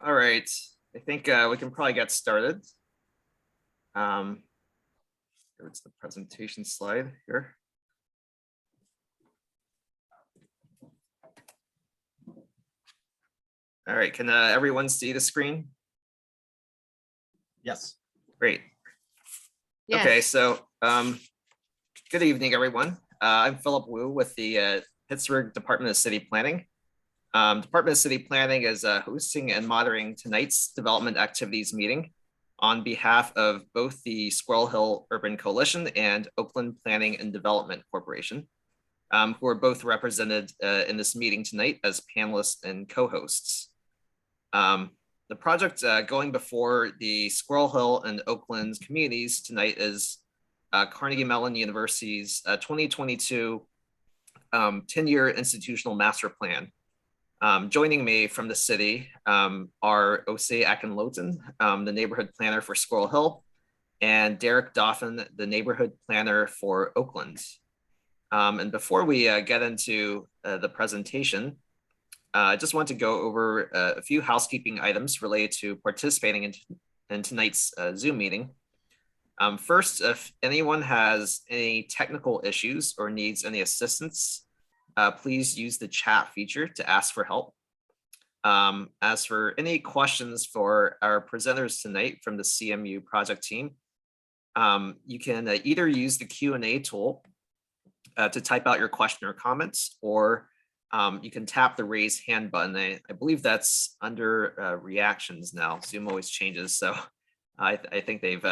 All right, I think we can probably get started. It's the presentation slide here. All right, can everyone see the screen? Yes. Great. Yes. Okay, so good evening, everyone. I'm Philip Wu with the Pittsburgh Department of City Planning. Department of City Planning is hosting and moderating tonight's development activities meeting on behalf of both the Squirrel Hill Urban Coalition and Oakland Planning and Development Corporation, who are both represented in this meeting tonight as panelists and co-hosts. The project going before the Squirrel Hill and Oakland communities tonight is Carnegie Mellon University's 2022 10-year institutional master plan. Joining me from the city are Osei Akinloten, the neighborhood planner for Squirrel Hill, and Derek Dauphin, the neighborhood planner for Oakland. And before we get into the presentation, I just want to go over a few housekeeping items related to participating in tonight's Zoom meeting. First, if anyone has any technical issues or needs any assistance, please use the chat feature to ask for help. As for any questions for our presenters tonight from the CMU project team, you can either use the Q&A tool to type out your question or comments, or you can tap the raise hand button. I believe that's under reactions now. Zoom always changes, so I think they've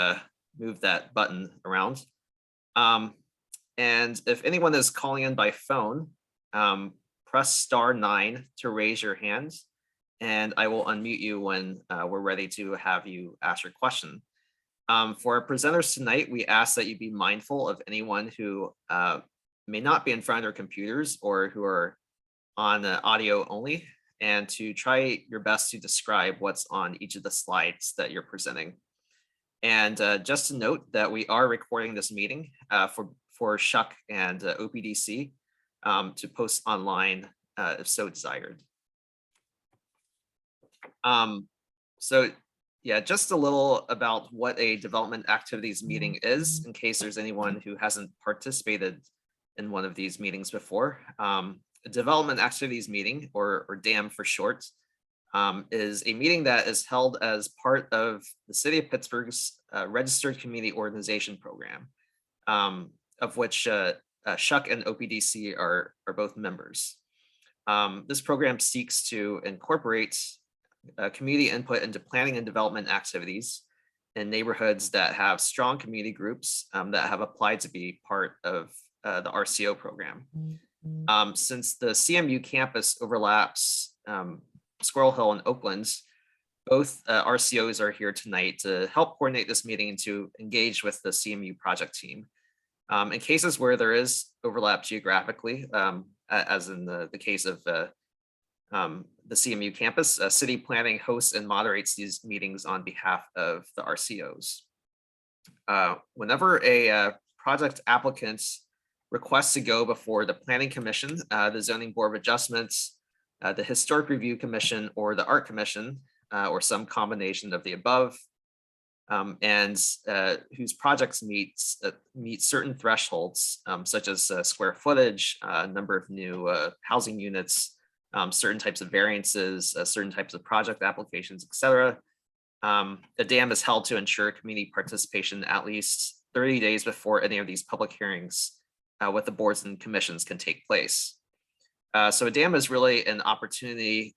moved that button around. And if anyone is calling in by phone, press *9 to raise your hand, and I will unmute you when we're ready to have you ask your question. For our presenters tonight, we ask that you be mindful of anyone who may not be in front of their computers or who are on audio only, and to try your best to describe what's on each of the slides that you're presenting. And just to note that we are recording this meeting for Shuck and OPDC to post online if so desired. So yeah, just a little about what a development activities meeting is, in case there's anyone who hasn't participated in one of these meetings before. A development activities meeting, or DAM for short, is a meeting that is held as part of the City of Pittsburgh's Registered Community Organization Program, of which Shuck and OPDC are both members. This program seeks to incorporate community input into planning and development activities in neighborhoods that have strong community groups that have applied to be part of the RCO program. Since the CMU campus overlaps Squirrel Hill and Oakland, both RCOs are here tonight to help coordinate this meeting and to engage with the CMU project team. In cases where there is overlap geographically, as in the case of the CMU campus, city planning hosts and moderates these meetings on behalf of the RCOs. Whenever a project applicant requests to go before the Planning Commission, the Zoning Board of Adjustments, the Historic Review Commission, or the Art Commission, or some combination of the above, and whose projects meet certain thresholds, such as square footage, number of new housing units, certain types of variances, certain types of project applications, etc. The DAM is held to ensure community participation at least 30 days before any of these public hearings with the boards and commissions can take place. So a DAM is really an opportunity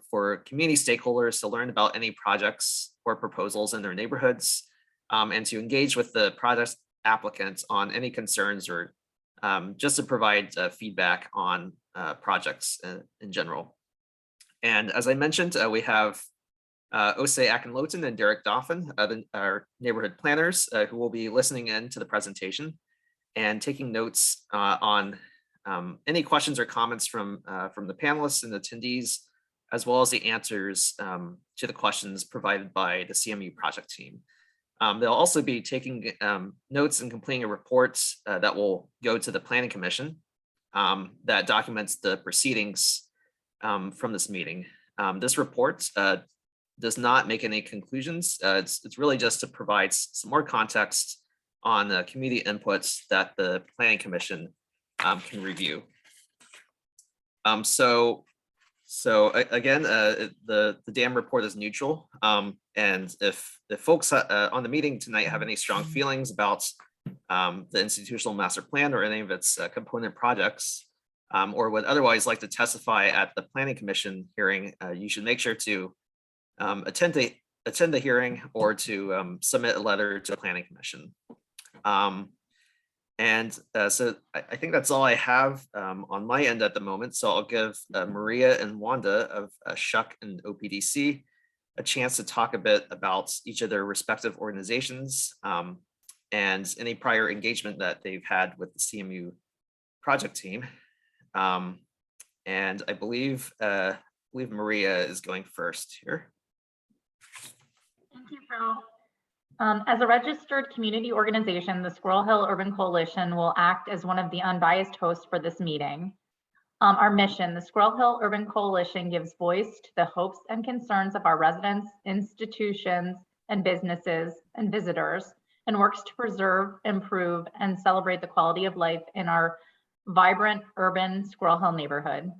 for community stakeholders to learn about any projects or proposals in their neighborhoods, and to engage with the project applicants on any concerns, or just to provide feedback on projects in general. And as I mentioned, we have Osei Akinloten and Derek Dauphin, our neighborhood planners, who will be listening in to the presentation and taking notes on any questions or comments from the panelists and attendees, as well as the answers to the questions provided by the CMU project team. They'll also be taking notes and completing a report that will go to the Planning Commission that documents the proceedings from this meeting. This report does not make any conclusions. It's really just to provide some more context on the community inputs that the Planning Commission can review. Again, the dam report is neutral, and if folks on the meeting tonight have any strong feelings about the institutional master plan or any of its component projects, or would otherwise like to testify at the Planning Commission hearing, you should make sure to attend the hearing or to submit a letter to the Planning Commission. So I think that's all I have on my end at the moment. So I'll give Maria and Wanda of SHUC and OPDC a chance to talk a bit about each of their respective organizations and any prior engagement that they've had with the CMU project team. And I believe Maria is going first here. Thank you, Phil. As a registered community organization, the Squirrel Hill Urban Coalition will act as one of the unbiased hosts for this meeting. Our mission, the Squirrel Hill Urban Coalition gives voice to the hopes and concerns of our residents, institutions, and businesses and visitors, and works to preserve, improve, and celebrate the quality of life in our vibrant urban Squirrel Hill neighborhood.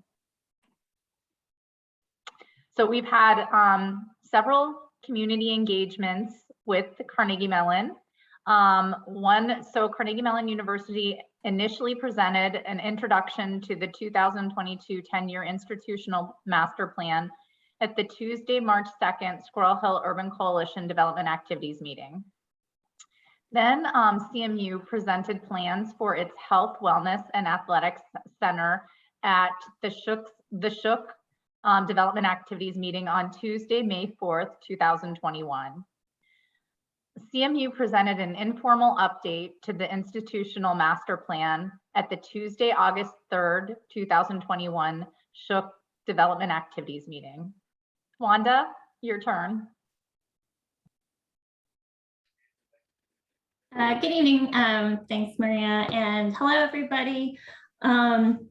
So we've had several community engagements with the Carnegie Mellon. Carnegie Mellon University initially presented an introduction to the 2022 10-year institutional master plan at the Tuesday, March 2nd, Squirrel Hill Urban Coalition Development Activities meeting. Then CMU presented plans for its Health, Wellness, and Athletics Center at the SHUC Development Activities meeting on Tuesday, May 4th, 2021. CMU presented an informal update to the institutional master plan at the Tuesday, August 3rd, 2021 SHUC Development Activities meeting. Wanda, your turn. Good evening. Thanks, Maria, and hello, everybody. OPDC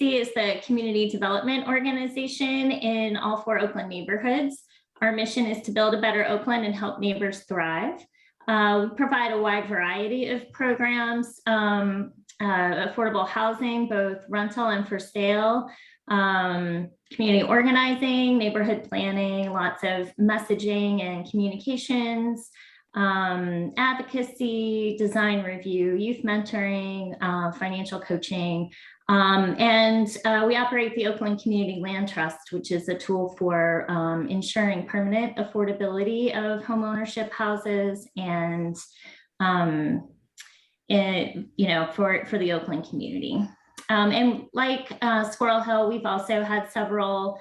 is the community development organization in all 4 Oakland neighborhoods. Our mission is to build a better Oakland and help neighbors thrive. We provide a wide variety of programs, affordable housing, both rental and for sale, community organizing, neighborhood planning, lots of messaging and communications, advocacy, design review, youth mentoring, financial coaching. We operate the Oakland Community Land Trust, which is a tool for ensuring permanent affordability of homeownership houses and, for the Oakland community. And like Squirrel Hill, we've also had several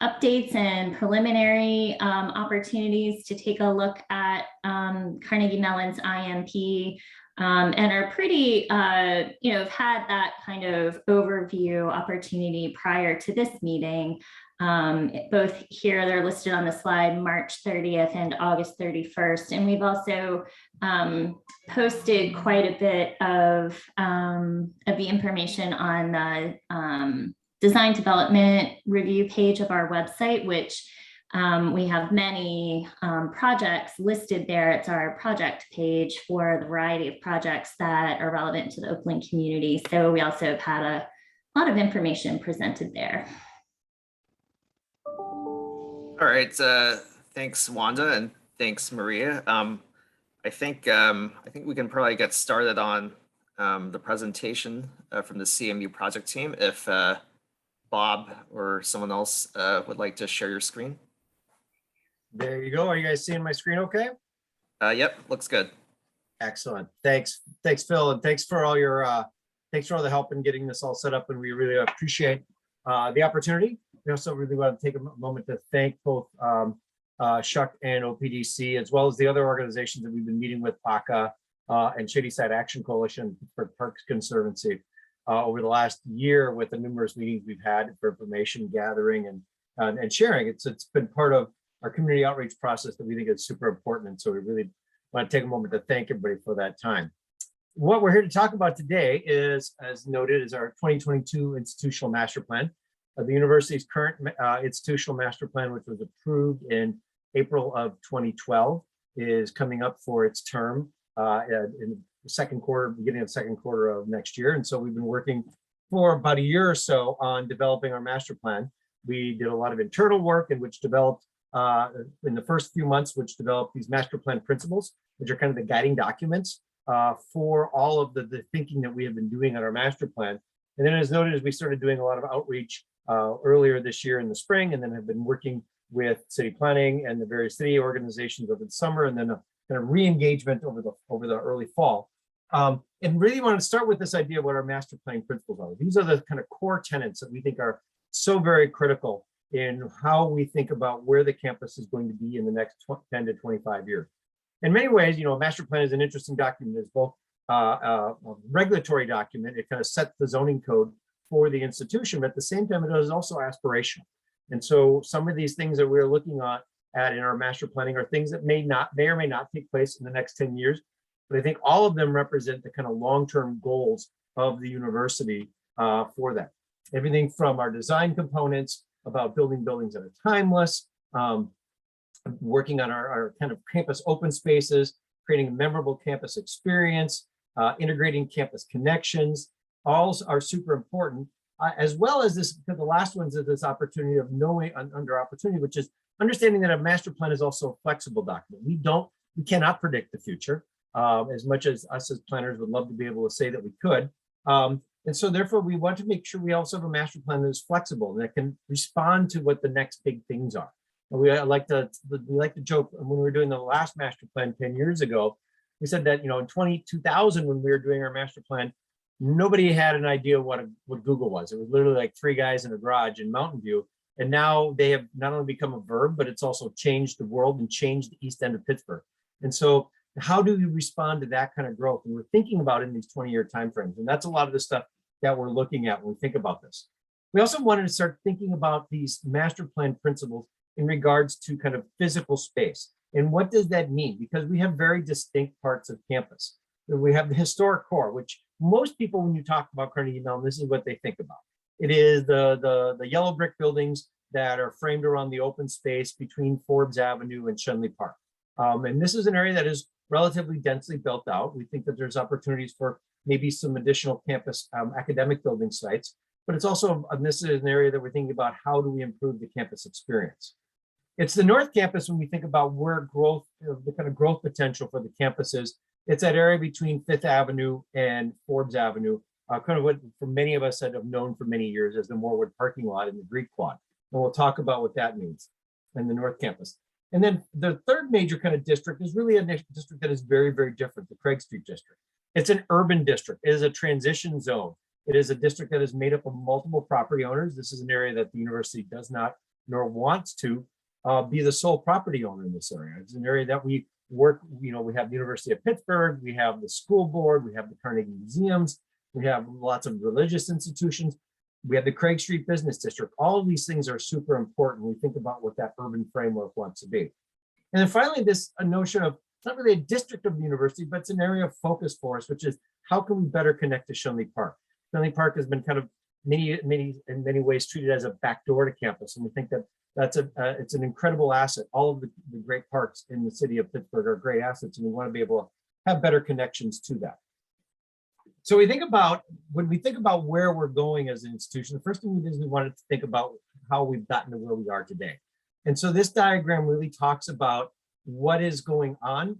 updates and preliminary opportunities to take a look at Carnegie Mellon's IMP. And are pretty, have had that kind of overview opportunity prior to this meeting. Both here, they're listed on the slide, March 30th and August 31st. And we've also posted quite a bit of the information on the design development review page of our website, which we have many projects listed there. It's our project page for the variety of projects that are relevant to the Oakland community. So we also have had a lot of information presented there. All right, thanks, Wanda, and thanks, Maria. I think we can probably get started on the presentation from the CMU project team. If Bob or someone else would like to share your screen. There you go. Are you guys seeing my screen okay? Yep, looks good. Excellent. Thanks, Phil, and thanks for all your the help in getting this all set up, and we really appreciate the opportunity. We also really want to take a moment to thank both SHUC and OPDC, as well as the other organizations that we've been meeting with, PACA and Shadyside Action Coalition for Parks Conservancy over the last year with the numerous meetings we've had for information gathering and sharing. It's been part of our community outreach process that we think is super important. And so we really want to take a moment to thank everybody for that time. What we're here to talk about today is, as noted, is our 2022 institutional master plan. The university's current institutional master plan, which was approved in April of 2012, is coming up for its term in the second quarter, beginning of second quarter of next year. And so we've been working for about a year or so on developing our master plan. We did a lot of internal work in which developed in the first few months, which developed these master plan principles, which are kind of the guiding documents for all of the thinking that we have been doing on our master plan. And then as noted, as we started doing a lot of outreach earlier this year in the spring, and then have been working with city planning and the various city organizations over the summer, and then a kind of re-engagement over the early fall. And really want to start with this idea of what our master planning principles are. These are the kind of core tenets that we think are so very critical in how we think about where the campus is going to be in the next 10 to 25 years. In many ways, a master plan is an interesting document. It's both a regulatory document. It kind of sets the zoning code for the institution, but at the same time, it is also aspirational. And so some of these things that we're looking at in our master planning are things that may or may not take place in the next 10 years. But I think all of them represent the kind of long-term goals of the university for that. Everything from our design components about building buildings that are timeless, working on our kind of campus open spaces, creating a memorable campus experience, integrating campus connections, all are super important, as well as this, the last ones is this opportunity of knowing under opportunity, which is understanding that a master plan is also a flexible document. We cannot predict the future, as much as us as planners would love to be able to say that we could. And so therefore we want to make sure we also have a master plan that is flexible and that can respond to what the next big things are. And we like to joke when we were doing the last master plan 10 years ago, we said that, in 2000, when we were doing our master plan, nobody had an idea what Google was. It was literally like three guys in a garage in Mountain View. And now they have not only become a verb, but it's also changed the world and changed the east end of Pittsburgh. And so how do we respond to that kind of growth? And we're thinking about it in these 20-year timeframes. And that's a lot of the stuff that we're looking at when we think about this. We also wanted to start thinking about these master plan principles in regards to kind of physical space. And what does that mean? Because we have very distinct parts of campus. We have the historic core, which most people, when you talk about Carnegie Mellon, this is what they think about. It is the yellow brick buildings that are framed around the open space between Forbes Avenue and Shenley Park. And this is an area that is relatively densely built out. We think that there's opportunities for maybe some additional campus academic building sites, but it's also, this is an area that we're thinking about how do we improve the campus experience. It's the North Campus when we think about where growth, the kind of growth potential for the campus is. It's that area between Fifth Avenue and Forbes Avenue, kind of what for many of us that have known for many years as the Morewood parking lot in the Greek Quad. And we'll talk about what that means in the North Campus. And then the third major kind of district is really a district that is very, very different, the Craig Street district. It's an urban district. It is a transition zone. It is a district that is made up of multiple property owners. This is an area that the university does not nor wants to be the sole property owner in this area. It's an area that we work, we have the University of Pittsburgh, we have the school board, we have the Carnegie museums, we have lots of religious institutions, we have the Craig Street Business District. All of these things are super important when we think about what that urban framework wants to be. And then finally, this notion of, it's not really a district of the university, but it's an area of focus for us, which is how can we better connect to Shenley Park? Shenley Park has been kind of in many ways treated as a backdoor to campus. And we think that it's an incredible asset. All of the great parks in the city of Pittsburgh are great assets, and we want to be able to have better connections to that. So when we think about where we're going as an institution, the first thing we did is we wanted to think about how we've gotten to where we are today. And so this diagram really talks about what is going on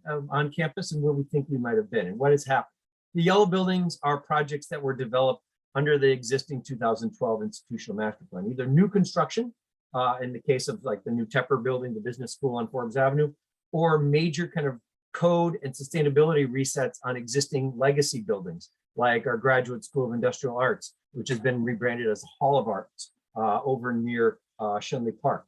campus and where we think we might have been and what has happened. The yellow buildings are projects that were developed under the existing 2012 institutional master plan, either new construction, in the case of like the new Tepper building, the business school on Forbes Avenue, or major kind of code and sustainability resets on existing legacy buildings, like our Graduate School of Industrial Arts, which has been rebranded as the Hall of Arts over near Shenley Park.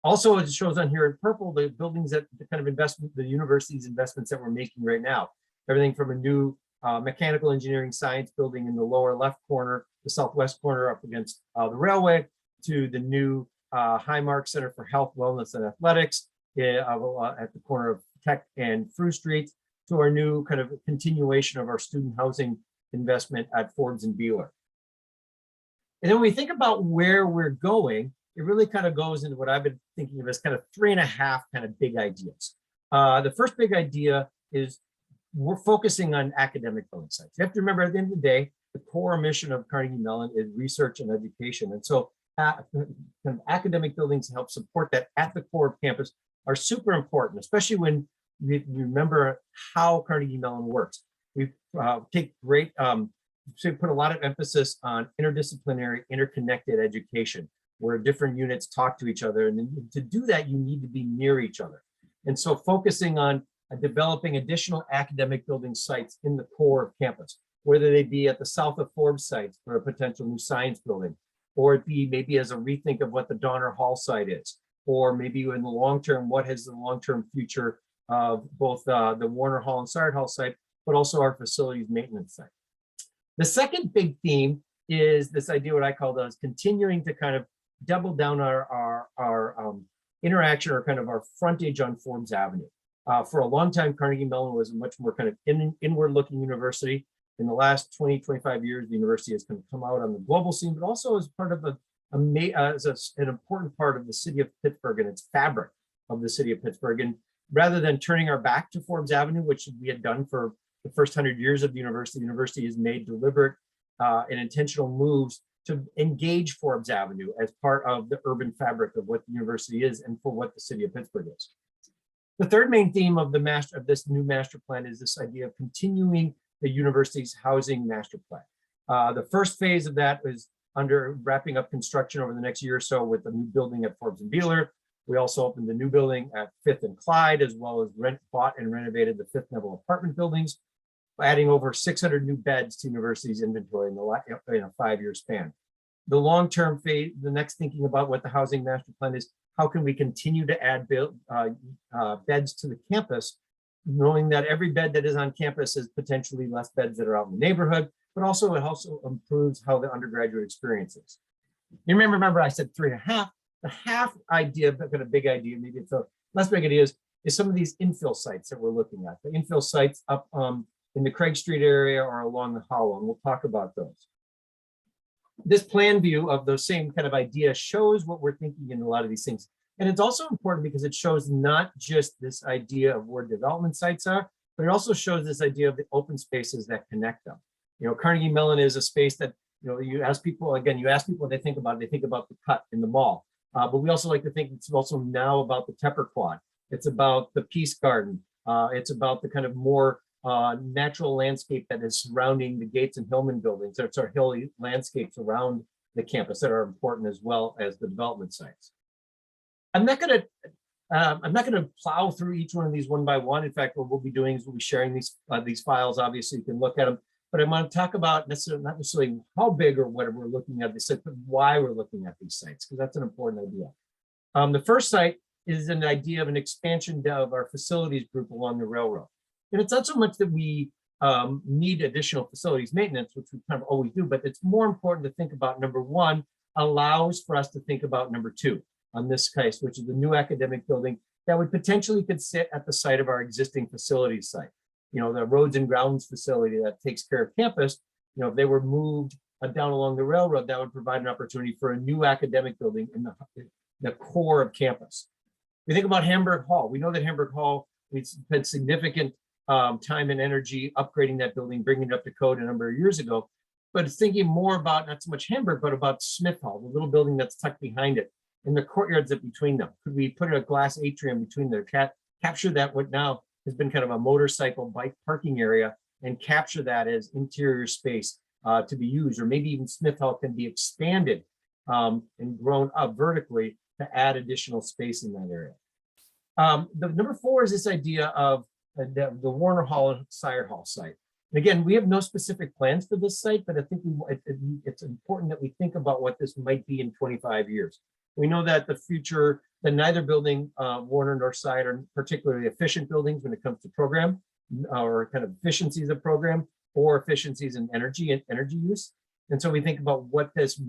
Also, it shows on here in purple, the buildings that the kind of investment, the university's investments that we're making right now. Everything from a new mechanical engineering science building in the lower left corner, the southwest corner up against the railway, to the new Highmark Center for Health, Wellness, and Athletics at the corner of Tech and Fruh Street, to our new kind of continuation of our student housing investment at Forbes and Beeler. And then when we think about where we're going, it really kind of goes into what I've been thinking of as kind of 3.5 kind of big ideas. The first big idea is we're focusing on academic building sites. You have to remember, at the end of the day, the core mission of Carnegie Mellon is research and education. And so kind of academic buildings help support that at the core of campus are super important, especially when you remember how Carnegie Mellon works. We take great, so put a lot of emphasis on interdisciplinary, interconnected education, where different units talk to each other. And to do that, you need to be near each other. And so focusing on developing additional academic building sites in the core of campus, whether they be at the south of Forbes sites for a potential new science building, or it be maybe as a rethink of what the Donner Hall site is, or maybe in the long term, what is the long-term future of both the Warner Hall and Sard Hall site, but also our facilities maintenance site. The second big theme is this idea, what I call those, continuing to kind of double down our interaction or kind of our frontage on Forbes Avenue. For a long time, Carnegie Mellon was a much more kind of inward-looking university. In the last 20, 25 years, the university has kind of come out on the global scene, but also as part of an important part of the city of Pittsburgh and its fabric of the city of Pittsburgh. And rather than turning our back to Forbes Avenue, which we had done for the first 100 years of the university has made deliberate and intentional moves to engage Forbes Avenue as part of the urban fabric of what the university is and for what the city of Pittsburgh is. The third main theme of this new master plan is this idea of continuing the university's housing master plan. The first phase of that is under wrapping up construction over the next year or so with the new building at Forbes and Beeler. We also opened the new building at 5th and Clyde, as well as bought and renovated the 5th level apartment buildings, adding over 600 new beds to university's inventory in a 5-year span. The long-term phase, the next thinking about what the housing master plan is, how can we continue to add beds to the campus, knowing that every bed that is on campus is potentially less beds that are out in the neighborhood, but also it also improves how the undergraduate experience is. You remember I said 3.5. The half idea, but a big idea, maybe it's a less big idea, is some of these infill sites that we're looking at. The infill sites up in the Craig Street area or along the Hollow, and we'll talk about those. This plan view of those same kind of idea shows what we're thinking in a lot of these things. And it's also important because it shows not just this idea of where development sites are, but it also shows this idea of the open spaces that connect them. You know, Carnegie Mellon is a space that, you know, you ask people what they think about the cut in the mall. But we also like to think it's also now about the Tepper Quad. It's about the Peace Garden. It's about the kind of more natural landscape that is surrounding the Gates and Hillman buildings. There's our hilly landscapes around the campus that are important as well as the development sites. I'm not going to plow through each one of these one by one. In fact, what we'll be doing is we'll be sharing these files. Obviously, you can look at them. But I want to talk about not necessarily how big or what we're looking at these sites, but why we're looking at these sites, because that's an important idea. The first site is an idea of an expansion of our facilities group along the railroad. And it's not so much that we need additional facilities maintenance, which we kind of always do, but it's more important to think about number one, allows for us to think about number two on this case, which is the new academic building that would potentially could sit at the site of our existing facilities site. You know, the roads and grounds facility that takes care of campus, you know, if they were moved down along the railroad, that would provide an opportunity for a new academic building in the core of campus. We think about Hamburg Hall. We know that Hamburg Hall, we spent significant time and energy upgrading that building, bringing it up to code a number of years ago, but it's thinking more about not so much Hamburg, but about Smith Hall, the little building that's tucked behind it, and the courtyards that between them. Could we put a glass atrium between there, capture that what now has been kind of a motorcycle bike parking area and capture that as interior space to be used, or maybe even Smith Hall can be expanded and grown up vertically to add additional space in that area. The number 4 is this idea of the Warner Hall and Sire Hall site. And again, we have no specific plans for this site, but I think it's important that we think about what this might be in 25 years. We know that that neither building, Warner nor Side, are particularly efficient buildings when it comes to program or kind of efficiencies of program or efficiencies in energy use. And so we think about what this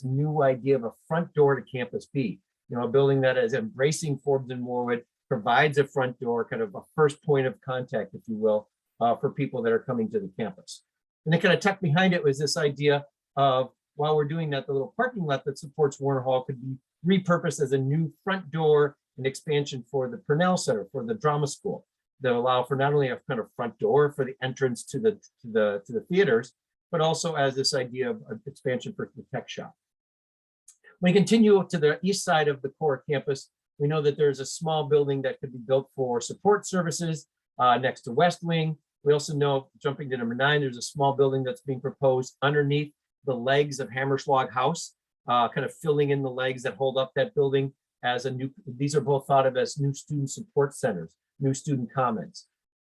new idea of a front door to campus be. You know, a building that is embracing Forbes and Moorwood, provides a front door, kind of a first point of contact, if you will, for people that are coming to the campus. And then kind of tucked behind it was this idea of while we're doing that, the little parking lot that supports Warner Hall could be repurposed as a new front door and expansion for the Purnell Center, for the drama school, that allow for not only a kind of front door for the entrance to the theaters, but also as this idea of expansion for the tech shop. When we continue to the east side of the core campus, we know that there's a small building that could be built for support services next to West Wing. We also know, jumping to number 9, there's a small building that's being proposed underneath the legs of Hammerschlag House, kind of filling in the legs that hold up that building as a new, these are both thought of as new student support centers, new student commons.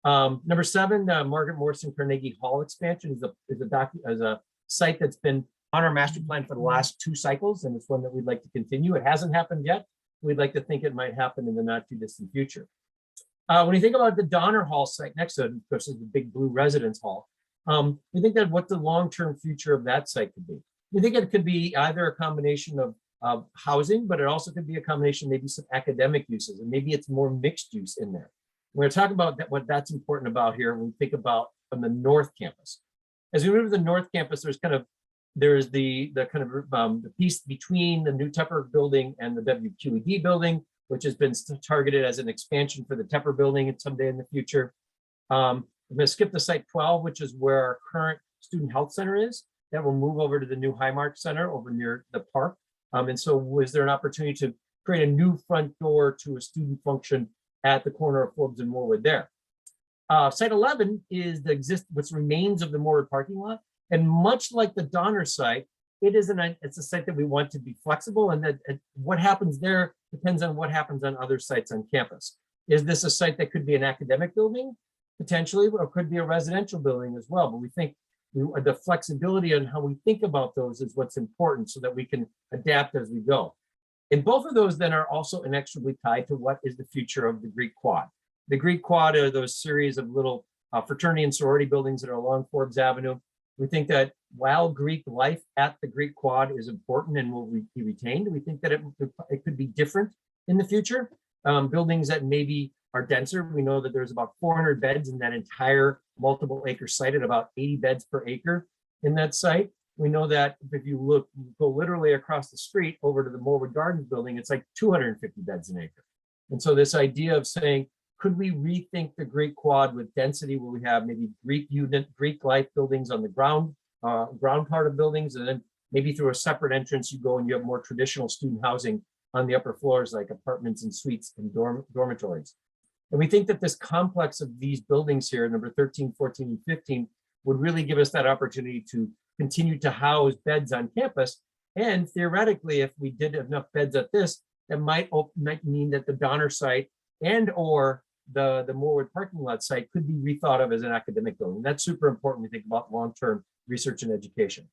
Number 7, Margaret Morrison Carnegie Hall expansion is a site that's been on our master plan for the last 2 cycles, and it's one that we'd like to continue. It hasn't happened yet. We'd like to think it might happen in the not too distant future. When you think about the Donner Hall site next to it, of course, is the big blue residence hall. We think that what the long-term future of that site could be. We think it could be either a combination of housing, but it also could be a combination, maybe some academic uses, and maybe it's more mixed use in there. We're going to talk about that, what that's important about here when we think about from the North Campus. As we move to the North Campus, there's the piece between the new Tepper building and the WQED building, which has been targeted as an expansion for the Tepper building and someday in the future. I'm going to skip the site 12, which is where our current student health center is. That will move over to the new Highmark Center over near the park. And so was there an opportunity to create a new front door to a student function at the corner of Forbes and Moorwood there? Site 11 is what remains of the Moorwood parking lot. And much like the Donner site, it's a site that we want to be flexible, and that what happens there depends on what happens on other sites on campus. Is this a site that could be an academic building, potentially, or could be a residential building as well? But we think the flexibility on how we think about those is what's important, so that we can adapt as we go. And both of those then are also inexorably tied to what is the future of the Greek Quad. The Greek Quad are those series of little fraternity and sorority buildings that are along Forbes Avenue. We think that while Greek life at the Greek Quad is important and will be retained, we think that it could be different in the future. Buildings that maybe are denser. We know that there's about 400 beds in that entire multiple acre site, at about 80 beds per acre in that site. We know that if you go literally across the street over to the Moorwood Gardens building, it's like 250 beds an acre. And so this idea of saying, could we rethink the Greek Quad with density, where we have maybe Greek life buildings on the ground part of buildings, and then maybe through a separate entrance, you go and you have more traditional student housing on the upper floors, like apartments and suites and dormitories. And we think that this complex of these buildings here, number 13, 14, and 15, would really give us that opportunity to continue to house beds on campus. And theoretically, if we did enough beds at this, that might mean that the Donner site and or the Moorwood parking lot site could be rethought of as an academic building. That's super important when we think about long-term research and education.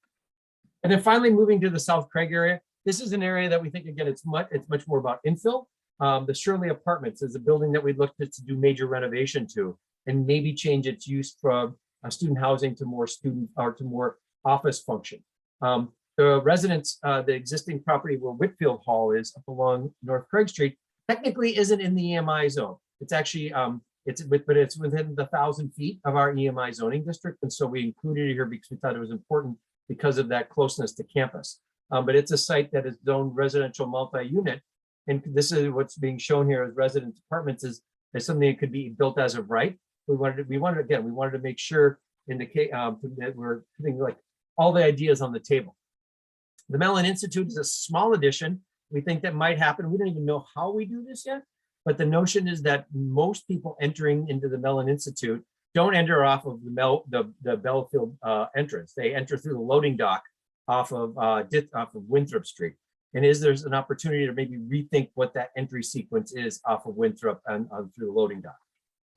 And then finally, moving to the South Craig area, this is an area that we think, again, it's much more about infill. The Shirley Apartments is a building that we'd look to do major renovation to, and maybe change its use from student housing to more student or to more office function. The residents, the existing property where Whitfield Hall is up along North Craig Street, technically isn't in the EMI zone. It's actually, but it's within the 1,000 feet of our EMI zoning district. And so we included it here because we thought it was important because of that closeness to campus. But it's a site that is zoned residential multi-unit. And this is what's being shown here as residence apartments is something that could be built as of right. We wanted to make sure indicate that we're putting like all the ideas on the table. The Mellon Institute is a small addition. We think that might happen. We don't even know how we do this yet, but the notion is that most people entering into the Mellon Institute don't enter off of the Belfield entrance. They enter through the loading dock off of Winthrop Street. And there's an opportunity to maybe rethink what that entry sequence is off of Winthrop and through the loading dock.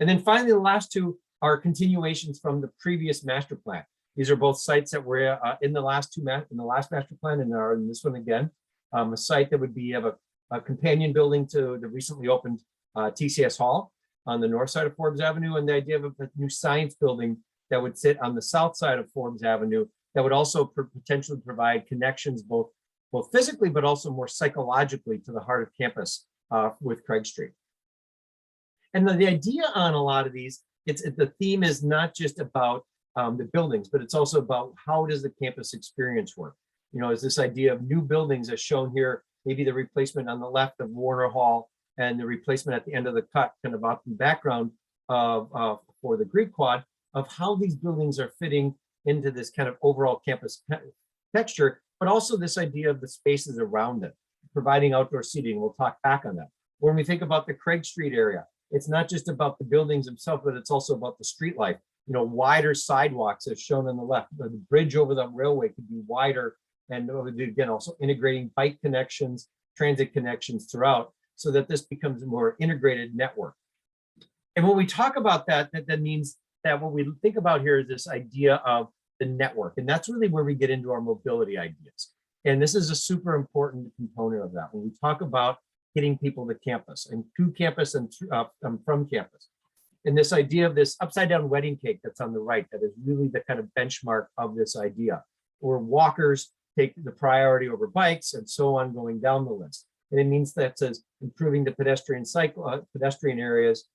And then finally, the last two are continuations from the previous master plan. These are both sites that were in the last master plan and are in this one again. A site that would be of a companion building to the recently opened TCS Hall on the north side of Forbes Avenue, and the idea of a new science building that would sit on the south side of Forbes Avenue that would also potentially provide connections both physically, but also more psychologically to the heart of campus with Craig Street. And the idea on a lot of these, the theme is not just about the buildings, but it's also about how does the campus experience work. is this idea of new buildings as shown here, maybe the replacement on the left of Warner Hall and the replacement at the end of the cut, kind of off the background of for the Greek quad, of how these buildings are fitting into this kind of overall campus texture, but also this idea of the spaces around it, providing outdoor seating. We'll talk back on that. When we think about the Craig Street area, it's not just about the buildings themselves, but it's also about the street life. Wider sidewalks as shown on the left. The bridge over the railway could be wider, and again, also integrating bike connections, transit connections throughout, so that this becomes a more integrated network. And when we talk about that, that means that what we think about here is this idea of the network. And that's really where we get into our mobility ideas. And this is a super important component of that. When we talk about getting people to campus and to campus and from campus. And this idea of this upside down wedding cake that's on the right, that is really the kind of benchmark of this idea, where walkers take the priority over bikes and so on going down the list. And it means that says improving the pedestrian areas,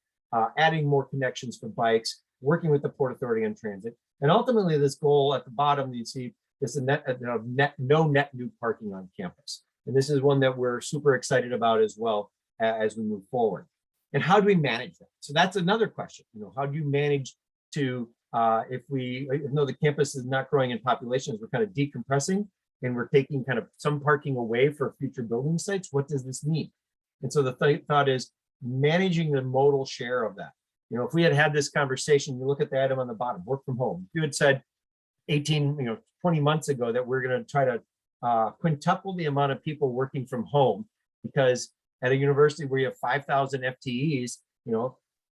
adding more connections for bikes, working with the Port Authority on transit. And ultimately this goal at the bottom, you see is no net new parking on campus. And this is one that we're super excited about as well as we move forward. And how do we manage that? So that's another question. How do you manage to, even though the campus is not growing in populations, we're kind of decompressing and we're taking kind of some parking away for future building sites. What does this mean? And so the thought is managing the modal share of that. If we had this conversation, you look at the item on the bottom, work from home. If you had said 20 months ago that we're going to try to quintuple the amount of people working from home, because at a university where you have 5,000 FTEs,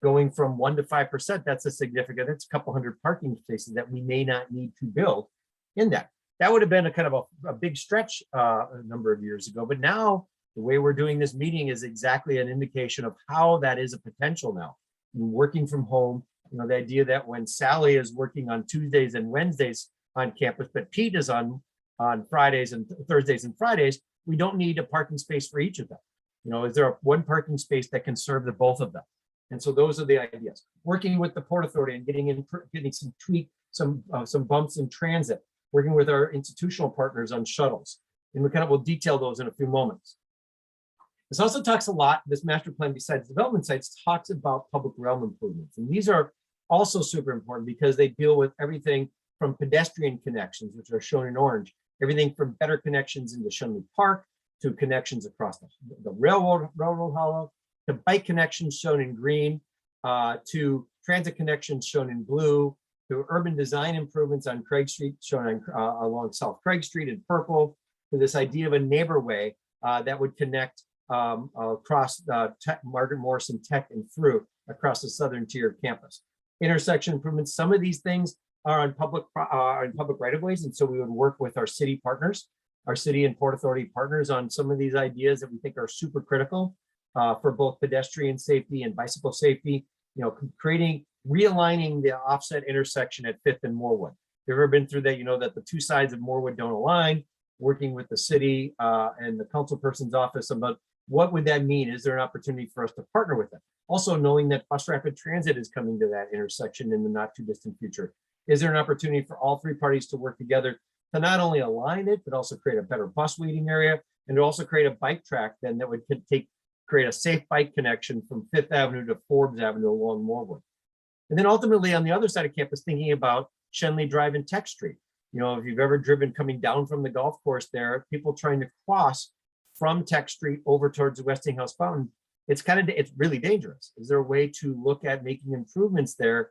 going from 1% to 5%, that's a couple 100 parking spaces that we may not need to build in that. That would have been a kind of a big stretch a number of years ago. But now the way we're doing this meeting is exactly an indication of how that is a potential now. Working from home, the idea that when Sally is working on Tuesdays and Wednesdays on campus, but Pete is on Fridays and Thursdays and Fridays, we don't need a parking space for each of them. Is there one parking space that can serve the both of them? And so those are the ideas. Working with the Port Authority and getting some tweak, some bumps in transit, working with our institutional partners on shuttles. And we'll detail those in a few moments. This also talks a lot, this master plan besides development sites talks about public realm improvements. And these are also super important because they deal with everything from pedestrian connections, which are shown in orange, everything from better connections into Shenley Park, to connections across the railroad hollow, to bike connections shown in green, to transit connections shown in blue, to urban design improvements on Craig Street shown along South Craig Street in purple, to this idea of a neighborway that would connect across Margaret Morrison Tech and through across the southern tier campus. Intersection improvements, some of these things are on public right-of-ways, and so we would work with our city partners, our city and Port Authority partners on some of these ideas that we think are super critical for both pedestrian safety and bicycle safety, realigning the offset intersection at 5th and Morewood. If you've ever been through that, that the two sides of Morewood don't align, working with the city and the council person's office about what would that mean? Is there an opportunity for us to partner with them? Also knowing that bus rapid transit is coming to that intersection in the not too distant future. Is there an opportunity for all three parties to work together to not only align it, but also create a better bus waiting area and to also create a bike track then that would create a safe bike connection from 5th Avenue to Forbes Avenue along Morewood. And then ultimately on the other side of campus, thinking about Shenley Drive and Tech Street. If you've ever driven coming down from the golf course there, people trying to cross from Tech Street over towards the Westinghouse Fountain, it's really dangerous. Is there a way to look at making improvements there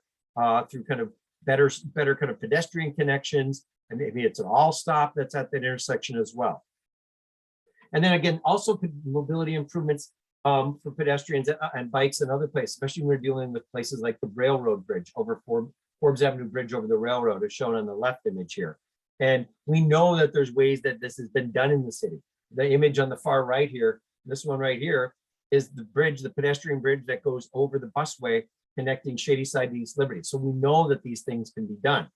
through kind of better kind of pedestrian connections, and maybe it's an all stop that's at that intersection as well. And then again, also mobility improvements for pedestrians and bikes and other places, especially when we're dealing with places like the railroad bridge over Forbes Avenue Bridge over the railroad is shown on the left image here. And we know that there's ways that this has been done in the city. The image on the far right here, this one right here, is the bridge, the pedestrian bridge that goes over the busway connecting Shadyside to East Liberty. So we know that these things can be done.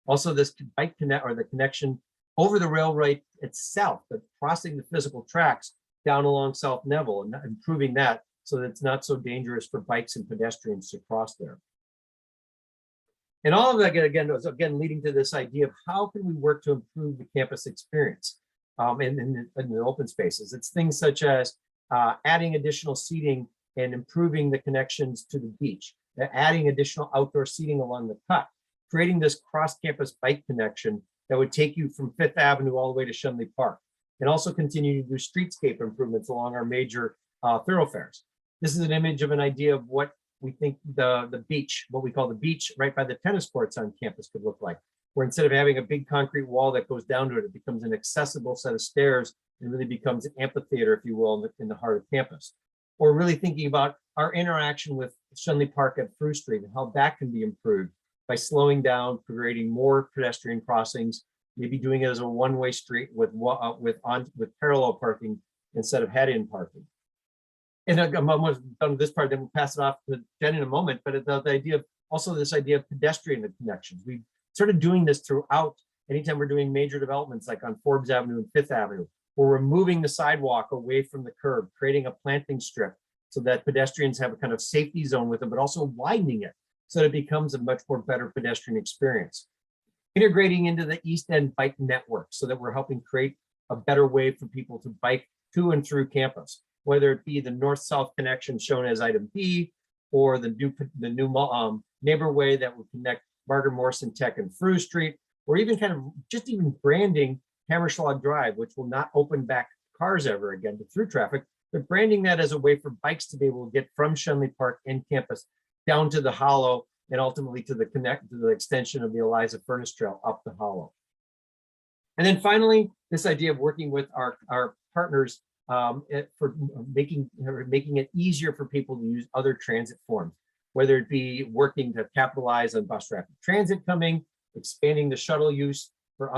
Also, this bike the connection over the railroad itself, but crossing the physical tracks down along South Neville and improving that so that it's not so dangerous for bikes and pedestrians to cross there. And all of that, again, was leading to this idea of how can we work to improve the campus experience in the open spaces. It's things such as adding additional seating and improving the connections to the beach, adding additional outdoor seating along the cut, creating this cross-campus bike connection that would take you from Fifth Avenue all the way to Shenley Park, and also continue to do streetscape improvements along our major thoroughfares. This is an image of an idea of what we think the beach, what we call the beach right by the tennis courts on campus could look like, where instead of having a big concrete wall that goes down to it, it becomes an accessible set of stairs and really becomes an amphitheater, if you will, in the heart of campus. Or really thinking about our interaction with Shenley Park at Fruit Street and how that can be improved by slowing down, creating more pedestrian crossings, maybe doing it as a one-way street with parallel parking instead of head-in parking. And I'm almost done with this part, then we'll pass it off to Jen in a moment, but the idea of also this idea of pedestrian connections. We started doing this throughout, anytime we're doing major developments like on Forbes Avenue and Fifth Avenue, where we're moving the sidewalk away from the curb, creating a planting strip so that pedestrians have a kind of safety zone with them, but also widening it so that it becomes a much more better pedestrian experience. Integrating into the East End bike network so that we're helping create a better way for people to bike to and through campus, whether it be the north-south connection shown as item B, or the new neighborway that will connect Margaret Morrison Tech and Fruit Street, or even kind of just even branding Hammerschlag Drive, which will not open back cars ever again to through traffic, but branding that as a way for bikes to be able to get from Shenley Park and campus down to the Hollow and ultimately to the extension of the Eliza Furnace Trail up the Hollow. And then finally, this idea of working with our partners for making it easier for people to use other transit forms, whether it be working to capitalize on bus rapid transit coming, expanding the shuttle use for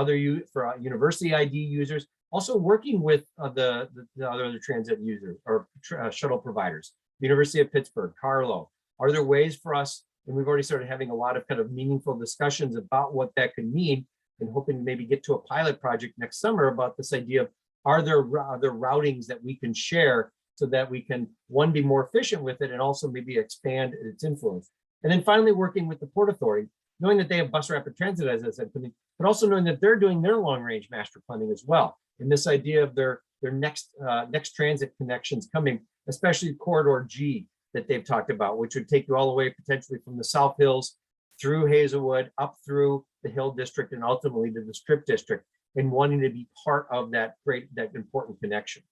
university ID users, also working with the other transit users or shuttle providers, University of Pittsburgh, Carlo. Are there ways for us, and we've already started having a lot of kind of meaningful discussions about what that could mean, and hoping to maybe get to a pilot project next summer about this idea of are there routings that we can share so that we can, one, be more efficient with it and also maybe expand its influence. And then finally, working with the Port Authority, knowing that they have bus rapid transit, as I said, but also knowing that they're doing their long range master planning as well. And this idea of their next transit connections coming, especially Corridor G that they've talked about, which would take you all the way potentially from the South Hills through Hazelwood, up through the Hill District, and ultimately to the Strip District, and wanting to be part of that important connection.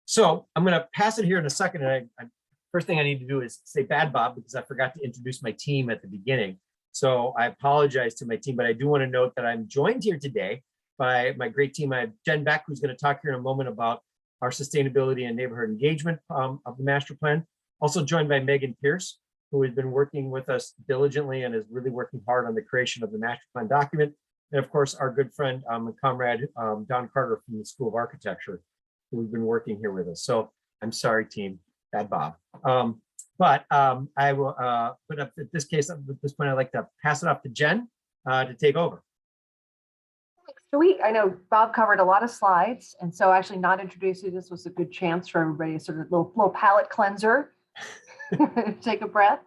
So I'm going to pass it here in a second. And first thing I need to do is say bad Bob, because I forgot to introduce my team at the beginning. So I apologize to my team, but I do want to note that I'm joined here today by my great team. I have Jen Beck, who's going to talk here in a moment about our sustainability and neighborhood engagement of the master plan. Also joined by Megan Pierce, who has been working with us diligently and is really working hard on the creation of the master plan document. And of course, our good friend and comrade, Don Carter from the School of Architecture, who's been working here with us. So I'm sorry, team, bad Bob. I will put up at this point, I'd like to pass it off to Jen to take over. Sweet. I know Bob covered a lot of slides, and so actually not introducing this was a good chance for everybody to sort of little palate cleanser. Take a breath.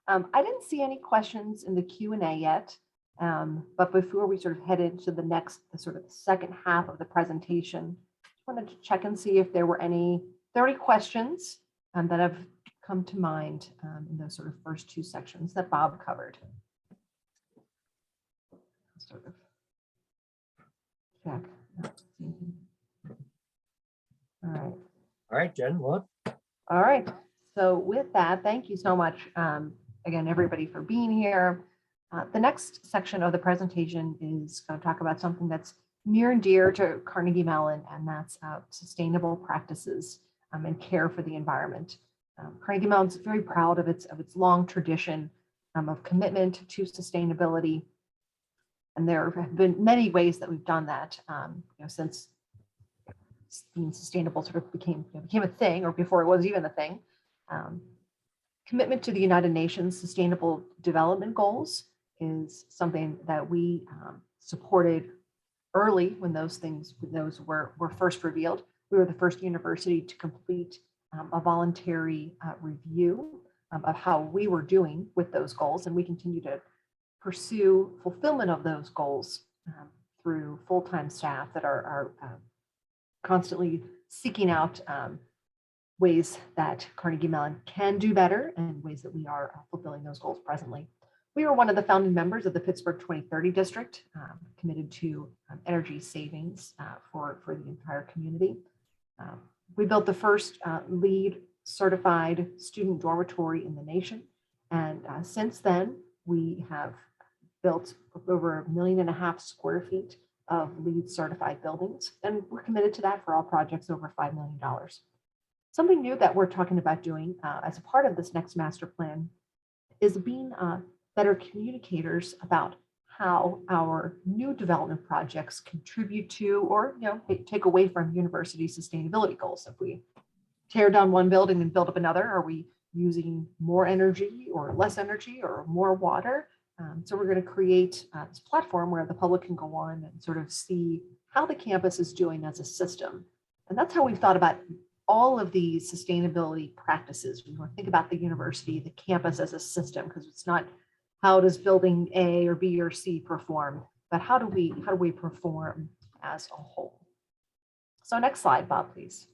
I didn't see any questions in the Q&A yet, but before we sort of head into the second half of the presentation, I wanted to check and see if there were any questions that have come to mind in those sort of first two sections that Bob covered. Sort of check. All right, Jen, what? All right. So with that, thank you so much, again, everybody, for being here. The next section of the presentation is going to talk about something that's near and dear to Carnegie Mellon, and that's sustainable practices and care for the environment. Carnegie Mellon's very proud of its long tradition of commitment to sustainability, and there have been many ways that we've done that since being sustainable sort of became a thing, or before it was even a thing. Commitment to the United Nations Sustainable Development Goals is something that we supported early when those were first revealed. We were the first university to complete a voluntary review of how we were doing with those goals, and we continue to pursue fulfillment of those goals through full-time staff that are constantly seeking out ways that Carnegie Mellon can do better and ways that we are fulfilling those goals presently. We were one of the founding members of the Pittsburgh 2030 district, committed to energy savings for the entire community. We built the first LEED certified student dormitory in the nation. And since then, we have built over 1.5 million square feet of LEED certified buildings. And we're committed to that for all projects over $5 million. Something new that we're talking about doing as a part of this next master plan is being better communicators about how our new development projects contribute to or take away from university sustainability goals. If we tear down one building and build up another, are we using more energy or less energy or more water? So we're going to create this platform where the public can go on and sort of see how the campus is doing as a system. And that's how we've thought about all of these sustainability practices. We want to think about the university, the campus as a system, because it's not how does building A or B or C perform, but how do we perform as a whole? So next slide, Bob, please.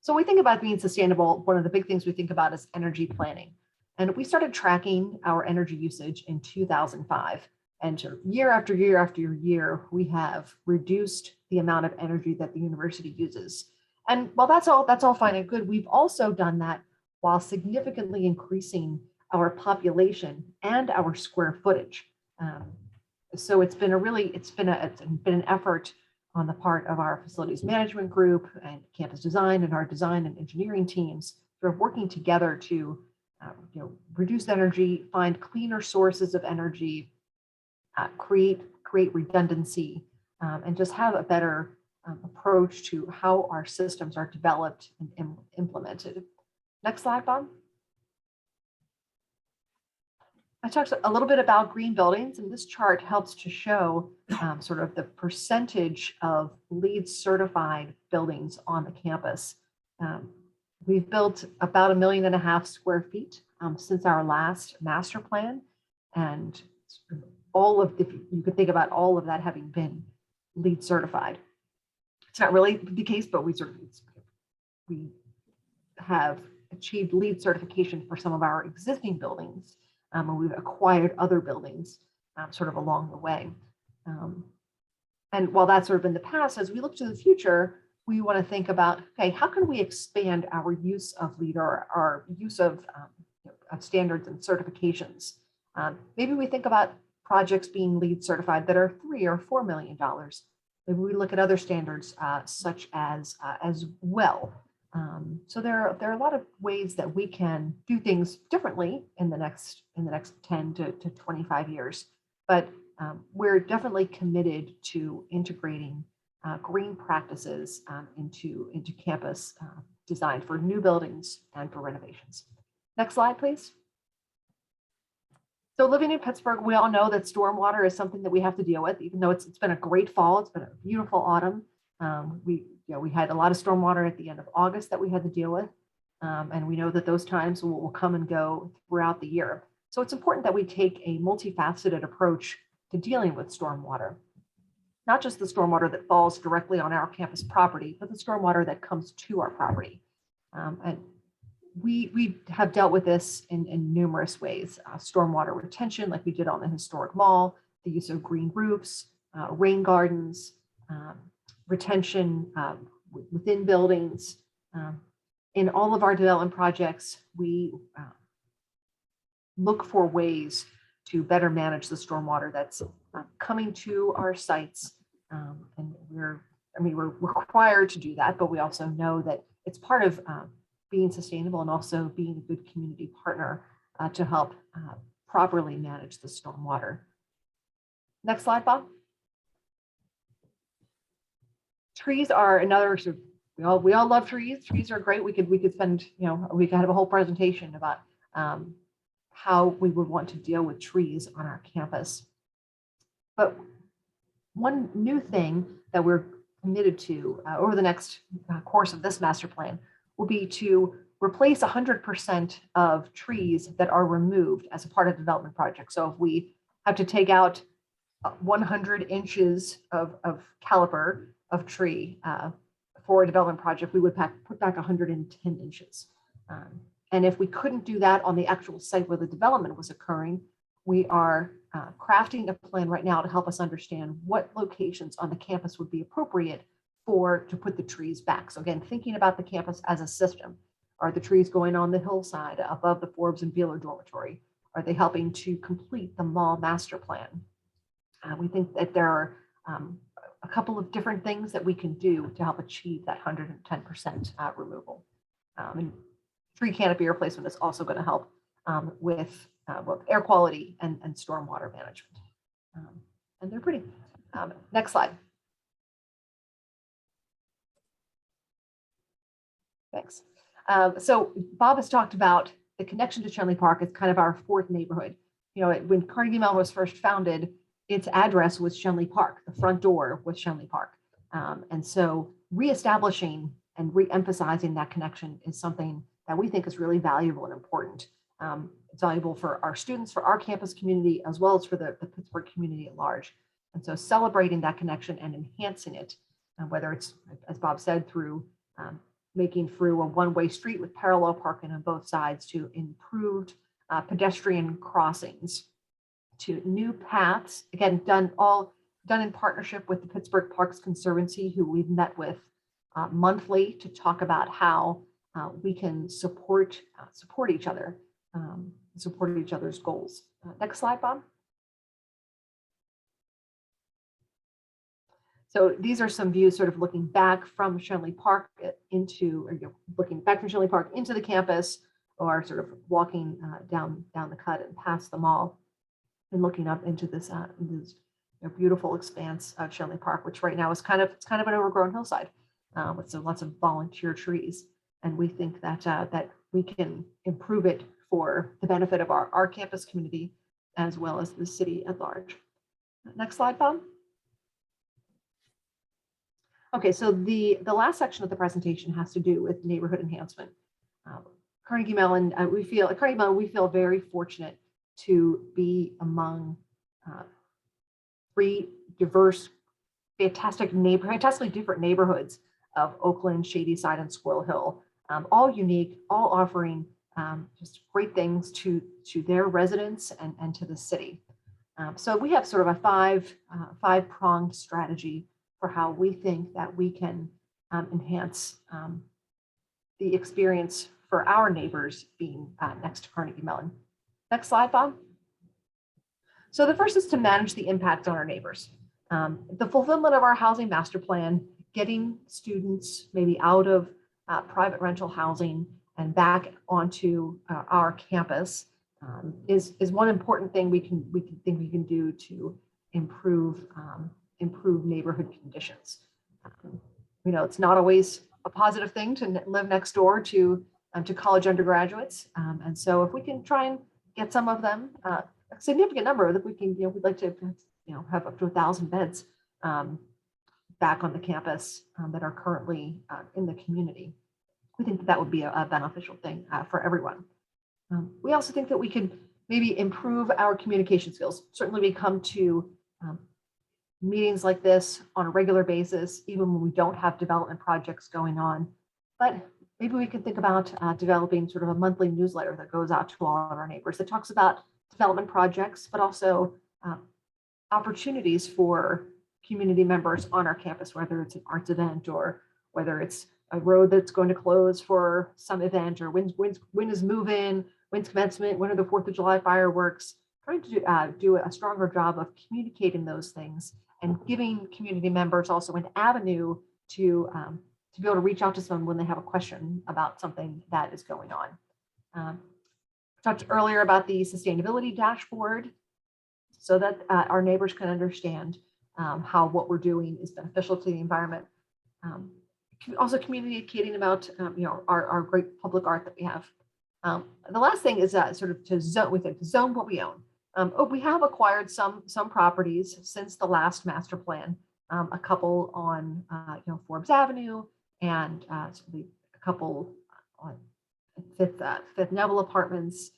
So when we think about being sustainable, one of the big things we think about is energy planning. And we started tracking our energy usage in 2005. And year after year after year, we have reduced the amount of energy that the university uses. And while that's all fine and good, we've also done that while significantly increasing our population and our square footage. So it's been an effort on the part of our facilities management group and campus design and our design and engineering teams sort of working together to reduce energy, find cleaner sources of energy, create redundancy, and just have a better approach to how our systems are developed and implemented. Next slide, Bob. I talked a little bit about green buildings, and this chart helps to show sort of the percentage of LEED certified buildings on the campus. We've built about 1.5 million square feet since our last master plan, and you could think about all of that having been LEED certified. It's not really the case, but we have achieved LEED certification for some of our existing buildings. And we've acquired other buildings sort of along the way. And while that's sort of in the past, as we look to the future, we want to think about, okay, how can we expand our use of LEED or our use of standards and certifications? Maybe we think about projects being LEED certified that are $3 or $4 million. Maybe we look at other standards such as well. So there are a lot of ways that we can do things differently in the next 10 to 25 years, but we're definitely committed to integrating green practices into campus design for new buildings and for renovations. Next slide, please. So living in Pittsburgh, we all know that stormwater is something that we have to deal with, even though it's been a great fall. It's been a beautiful autumn. We had a lot of stormwater at the end of August that we had to deal with. And we know that those times will come and go throughout the year. So it's important that we take a multifaceted approach to dealing with stormwater. Not just the stormwater that falls directly on our campus property, but the stormwater that comes to our property. And we have dealt with this in numerous ways. Stormwater retention, like we did on the historic mall, the use of green roofs, rain gardens, retention within buildings. In all of our development projects, we look for ways to better manage the stormwater that's coming to our sites. And we're required to do that, but we also know that it's part of being sustainable and also being a good community partner to help properly manage the stormwater. Next slide, Bob. Trees are another sort of, we all love trees. Trees are great. We could spend, we could have a whole presentation about how we would want to deal with trees on our campus. But one new thing that we're committed to over the next course of this master plan will be to replace 100% of trees that are removed as a part of development project. So if we have to take out 100 inches of caliper of tree for a development project, we would put back 110 inches. And if we couldn't do that on the actual site where the development was occurring, we are crafting a plan right now to help us understand what locations on the campus would be appropriate to put the trees back. So again, thinking about the campus as a system. Are the trees going on the hillside above the Forbes and Beeler dormitory? Are they helping to complete the mall master plan? We think that there are a couple of different things that we can do to help achieve that 110% removal. And tree canopy replacement is also going to help with air quality and stormwater management. And they're pretty. Next slide. Thanks. So Bob has talked about the connection to Shenley Park as kind of our fourth neighborhood. You know, when Carnegie Mellon was first founded, its address was Shenley Park. The front door was Shenley Park. And so reestablishing and re-emphasizing that connection is something that we think is really valuable and important. It's valuable for our students, for our campus community, as well as for the Pittsburgh community at large. And so celebrating that connection and enhancing it, whether it's, as Bob said, through making through a one-way street with parallel parking on both sides, to improved pedestrian crossings, to new paths, again, done in partnership with the Pittsburgh Parks Conservancy, who we've met with monthly to talk about how we can support each other, support each other's goals. Next slide, Bob. So these are some views sort of looking back from Shenley Park into, or looking back from Shenley Park into the campus, or sort of walking down the cut and past the mall, and looking up into this beautiful expanse of Shenley Park, which right now is kind of an overgrown hillside with lots of volunteer trees. And we think that that we can improve it for the benefit of our campus community as well as the city at large. Next slide, Bob. Okay, so the last section of the presentation has to do with neighborhood enhancement. Carnegie Mellon, we feel very fortunate to be among three diverse, fantastically different neighborhoods of Oakland, Shadyside, and Squirrel Hill, all unique, all offering just great things to their residents and to the city. So we have sort of a five-pronged strategy for how we think that we can enhance the experience for our neighbors being next to Carnegie Mellon. Next slide, Bob. So the first is to manage the impact on our neighbors. The fulfillment of our housing master plan, getting students maybe out of private rental housing and back onto our campus is one important thing we can do to improve neighborhood conditions. You know, it's not always a positive thing to live next door to college undergraduates, and so if we can try and get some of them, a significant number that we can, we'd like to, have up to 1,000 beds back on the campus that are currently in the community. We think that would be a beneficial thing for everyone. We also think that we could maybe improve our communication skills. Certainly we come to meetings like this on a regular basis, even when we don't have development projects going on. But maybe we can think about developing sort of a monthly newsletter that goes out to all of our neighbors that talks about development projects, but also opportunities for community members on our campus, whether it's an arts event or whether it's a road that's going to close for some event, or when is move-in, when's commencement, when are the 4th of July fireworks, trying to do a stronger job of communicating those things and giving community members also an avenue to be able to reach out to someone when they have a question about something that is going on. Talked earlier about the sustainability dashboard so that our neighbors can understand how what we're doing is beneficial to the environment. Also communicating about our great public art that we have. The last thing is sort of to zone what we own. We have acquired some properties since the last master plan, a couple on Forbes Avenue and a couple on Fifth Neville Apartments,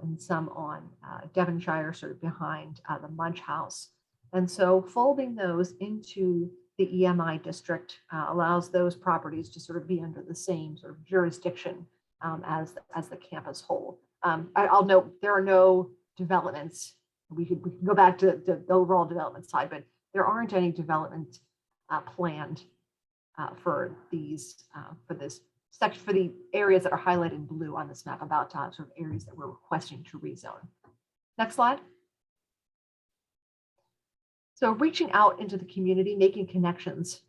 and some on Devonshire, sort of behind the Munch House. And so folding those into the EMI district allows those properties to sort of be under the same sort of jurisdiction as the campus whole. I'll note there are no developments. We can go back to the overall development side, but there aren't any development planned for these for this section, for the areas that are highlighted in blue on this map, about sort of areas that we're requesting to rezone. Next slide. So reaching out into the community, making connections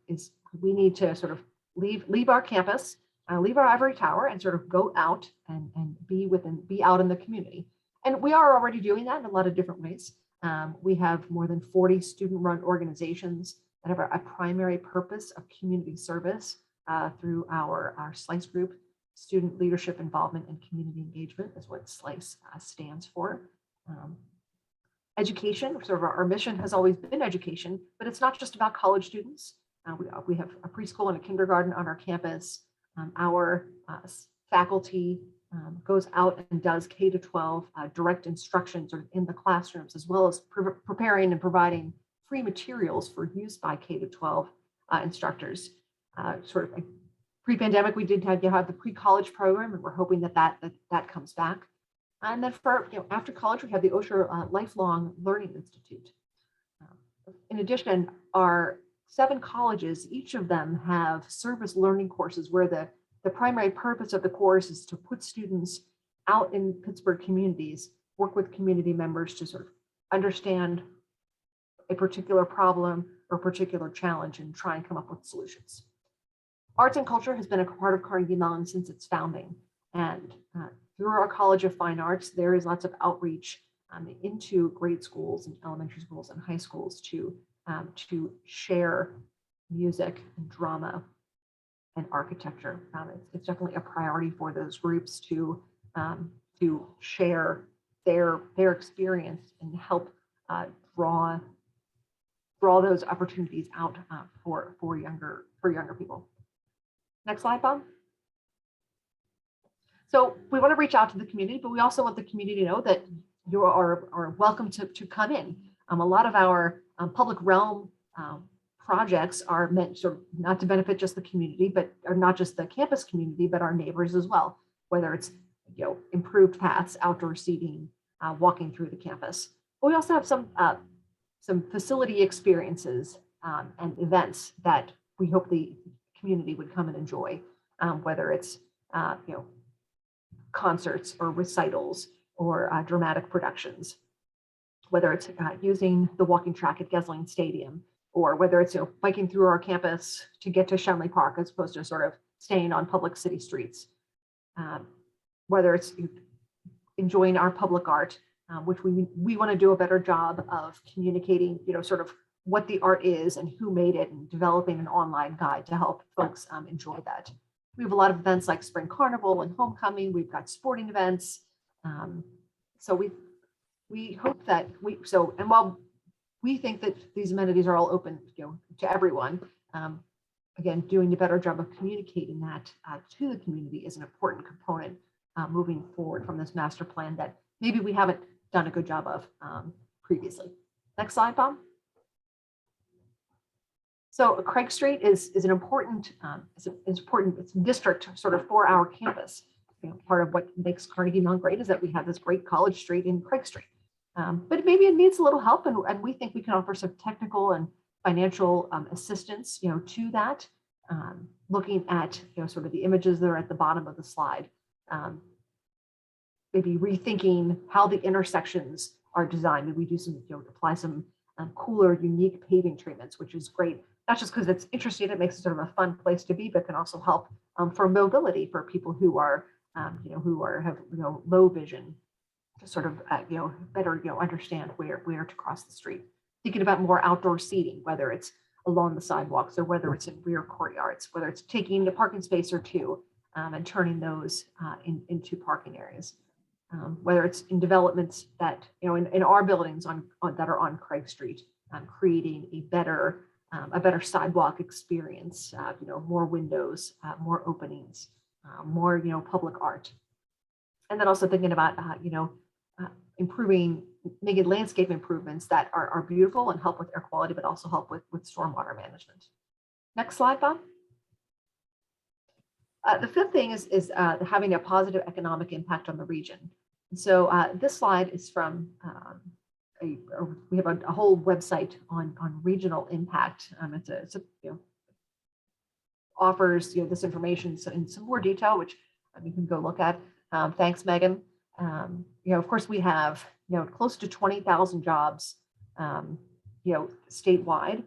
is, we need to sort of leave our campus, leave our ivory tower, and sort of go out and be out in the community. And we are already doing that in a lot of different ways. We have more than 40 student-run organizations that have a primary purpose of community service through our SLICE group. Student Leadership Involvement and Community Engagement is what SLICE stands for. Education, sort of our mission has always been education, but it's not just about college students. We have a preschool and a kindergarten on our campus. Our faculty goes out and does K-12 direct instruction sort of in the classrooms, as well as preparing and providing free materials for use by K-12 instructors. Sort of like pre-pandemic, we did have the pre-college program, and we're hoping that comes back. And then for after college, we have the Osher Lifelong Learning Institute. In addition, our 7 colleges, each of them have service learning courses where the primary purpose of the course is to put students out in Pittsburgh communities, work with community members to sort of understand a particular problem or particular challenge and try and come up with solutions. Arts and culture has been a part of Carnegie Mellon since its founding. And through our College of Fine Arts, there is lots of outreach into grade schools and elementary schools and high schools to share music and drama and architecture. It's definitely a priority for those groups to share their experience and help draw those opportunities out for younger people. Next slide, Bob. So we want to reach out to the community, but we also want the community to know that you are welcome to come in. A lot of our public realm projects are meant sort of not to benefit just the community, but or not just the campus community, but our neighbors as well. Whether it's improved paths, outdoor seating, walking through the campus. But we also have some facility experiences and events that we hope the community would come and enjoy, whether it's concerts or recitals or dramatic productions, whether it's using the walking track at Gesling Stadium, or whether it's biking through our campus to get to Shenley Park as opposed to sort of staying on public city streets, whether it's enjoying our public art, which we want to do a better job of communicating, sort of what the art is and who made it, and developing an online guide to help folks enjoy that. We have a lot of events like Spring Carnival and Homecoming. We've got sporting events. So we hope that and while we think that these amenities are all open to everyone, again, doing a better job of communicating that to the community is an important component moving forward from this master plan that maybe we haven't done a good job of previously. Next slide, Bob. So Craig Street is an important, it's a district sort of for our campus. Part of what makes Carnegie Mellon great is that we have this great college street in Craig Street. But maybe it needs a little help, and we think we can offer some technical and financial assistance, to that. Looking at sort of the images that are at the bottom of the slide, maybe rethinking how the intersections are designed. Maybe we do some, apply some cooler, unique paving treatments, which is great. Not just because it's interesting, it makes it sort of a fun place to be, but can also help for mobility for people who are, have low vision, to sort of better understand where to cross the street. Thinking about more outdoor seating, whether it's along the sidewalks or whether it's in rear courtyards, whether it's taking a parking space or two and turning those into parking areas. Whether it's in developments that in our buildings that are on Craig Street, creating a better sidewalk experience, more windows, more openings, more, public art. And then also thinking about, improving, making landscape improvements that are beautiful and help with air quality, but also help with stormwater management. Next slide, Bob. The fifth thing is having a positive economic impact on the region. And so this slide is from we have a whole website on regional impact. Offers this information in some more detail, which you can go look at. Thanks, Megan. Of course, we have close to 20,000 jobs, statewide.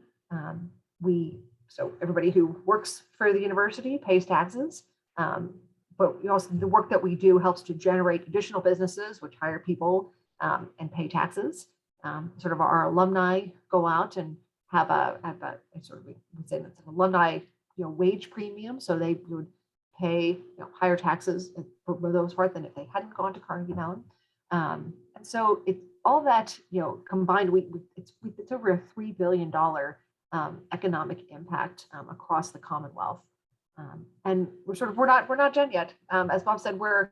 So everybody who works for the university pays taxes, but also the work that we do helps to generate additional businesses, which hire people and pay taxes. Sort of our alumni go out and have a sort of, we would say that's an alumni wage premium, so they would pay higher taxes for those part than if they hadn't gone to Carnegie Mellon. And so all that combined, it's over a $3 billion economic impact across the Commonwealth. And we're not done yet. As Bob said, we're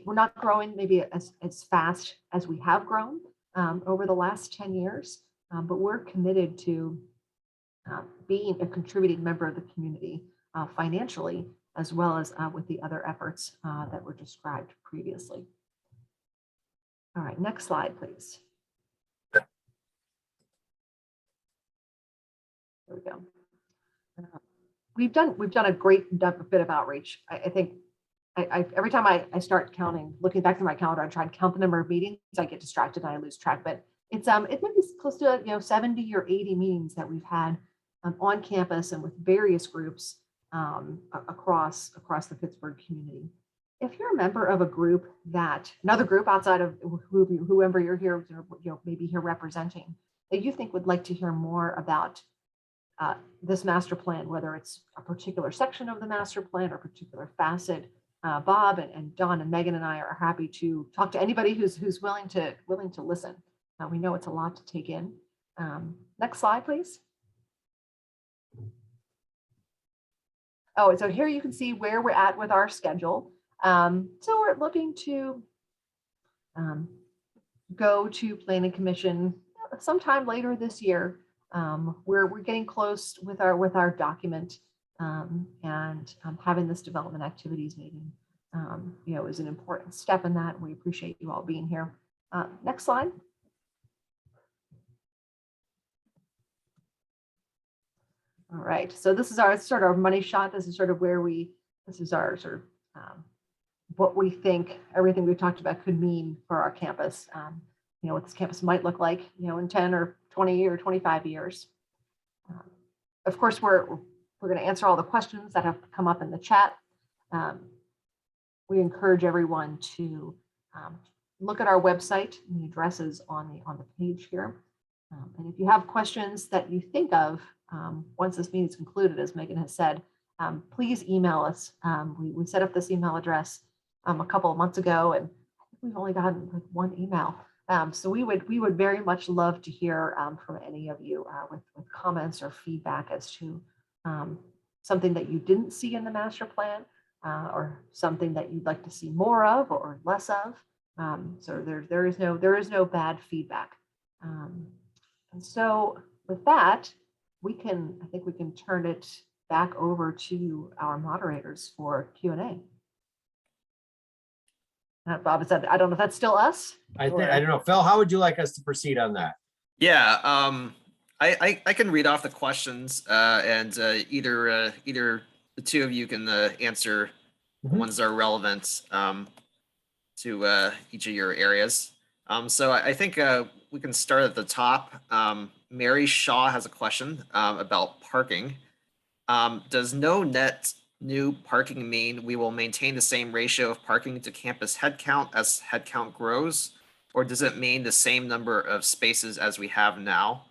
not growing maybe as fast as we have grown over the last 10 years, but we're committed to being a contributing member of the community financially, as well as with the other efforts that were described previously. All right, next slide, please. There we go. We've done a great bit of outreach. I think every time I start counting, looking back through my calendar, I try to count the number of meetings. I get distracted and I lose track, but it might be close to 70 or 80 meetings that we've had on campus and with various groups across the Pittsburgh community. If you're a member of another group outside of whoever you're here, maybe here representing, that you think would like to hear more about this master plan, whether it's a particular section of the master plan or a particular facet, Bob and Don and Megan and I are happy to talk to anybody who's willing to listen. We know it's a lot to take in. Next slide, please. Oh, so here you can see where we're at with our schedule. So we're looking to go to Planning Commission sometime later this year. We're getting close with our document, and having this development activities meeting, is an important step in that. We appreciate you all being here. Next slide. All right, so this is our sort of money shot. This is sort of this is our sort of what we think everything we've talked about could mean for our campus. What this campus might look like, in 10 or 20 or 25 years. Of course, we're going to answer all the questions that have come up in the chat. We encourage everyone to look at our website and the addresses on the page here. And if you have questions that you think of once this meeting is concluded, as Megan has said, please email us. We set up this email address a couple of months ago, and we've only gotten like one email. So we would very much love to hear from any of you with comments or feedback as to something that you didn't see in the master plan, or something that you'd like to see more of or less of. So there is no bad feedback. And so with that, I think we can turn it back over to our moderators for Q&A. Bob, I don't know if that's still us. I don't know. Phil, how would you like us to proceed on that? Yeah, I can read off the questions, and either the two of you can answer the ones that are relevant to each of your areas. So I think we can start at the top. Mary Shaw has a question about parking. Does no net new parking mean we will maintain the same ratio of parking to campus headcount as headcount grows, or does it mean the same number of spaces as we have now?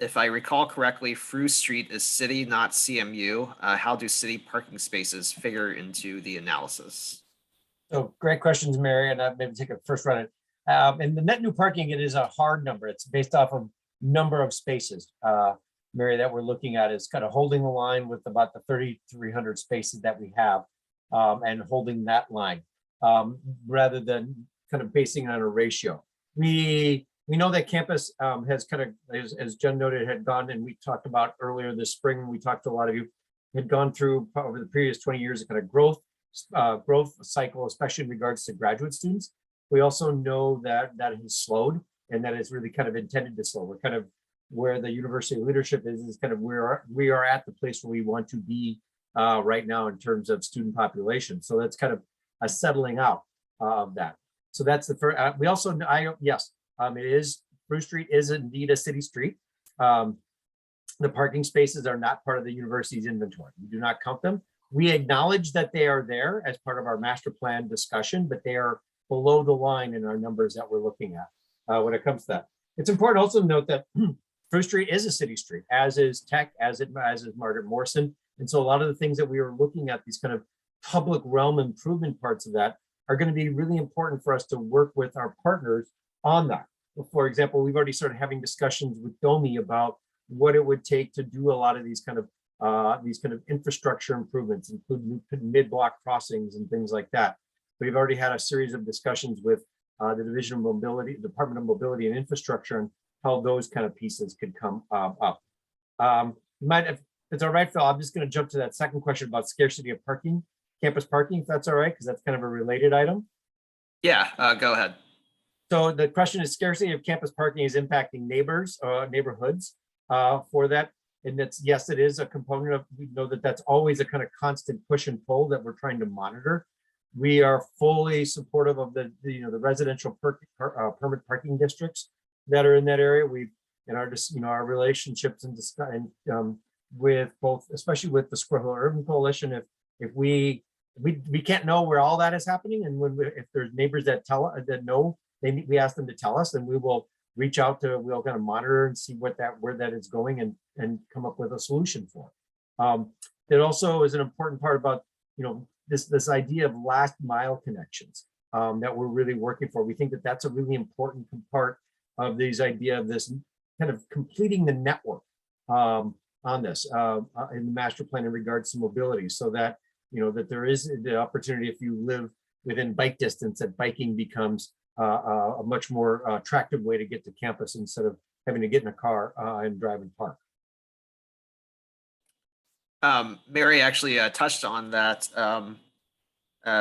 If I recall correctly, Frueh Street is city, not CMU. How do city parking spaces figure into the analysis? So great questions, Mary, and I'll maybe take a first run at it. And the net new parking, it is a hard number. It's based off of number of spaces. Mary, that we're looking at is kind of holding the line with about the 3,300 spaces that we have, and holding that line, rather than kind of basing it on a ratio. We know that campus has kind of, as Jen noted, had gone, and we talked about earlier this spring, we talked to a lot of you, had gone through over the previous 20 years a kind of growth cycle, especially in regards to graduate students. We also know that that has slowed, and that it's really kind of intended to slow. We're kind of where the university leadership is kind of where we are at the place where we want to be right now in terms of student population. So that's kind of a settling out of that. So that's the first. We also, yes, it is, Bruce Street is indeed a city street. The parking spaces are not part of the university's inventory. We do not count them. We acknowledge that they are there as part of our master plan discussion, but they are below the line in our numbers that we're looking at when it comes to that. It's important also to note that Bruce Street is a city street, as is Tech, as is Margaret Morrison. And so a lot of the things that we are looking at, these kind of public realm improvement parts of that, are going to be really important for us to work with our partners on that. For example, we've already started having discussions with DOMI about what it would take to do a lot of these kind of infrastructure improvements, including mid-block crossings and things like that. We've already had a series of discussions with the Division of Mobility, Department of Mobility and Infrastructure, and how those kind of pieces could come up. You might, if it's all right, Phil, I'm just going to jump to that second question about scarcity of parking, campus parking, if that's all right, because that's kind of a related item. Yeah, go ahead. So the question is, scarcity of campus parking is impacting neighborhoods for that. And that's, yes, it is a component of, we know that that's always a kind of constant push and pull that we're trying to monitor. We are fully supportive of the residential permit parking districts that are in that area. We've, in our relationships and with both, especially with the Squirrel Hill Urban Coalition, if we can't know where all that is happening, and if there's neighbors that know, we ask them to tell us, and we will reach out to, we'll kind of monitor and see where that is going and come up with a solution for it. It also is an important part about, this idea of last mile connections that we're really working for. We think that that's a really important part of this idea of this kind of completing the network on this in the master plan in regards to mobility, so that, that there is the opportunity, if you live within bike distance, that biking becomes a much more attractive way to get to campus instead of having to get in a car and drive and park. Mary actually touched on that,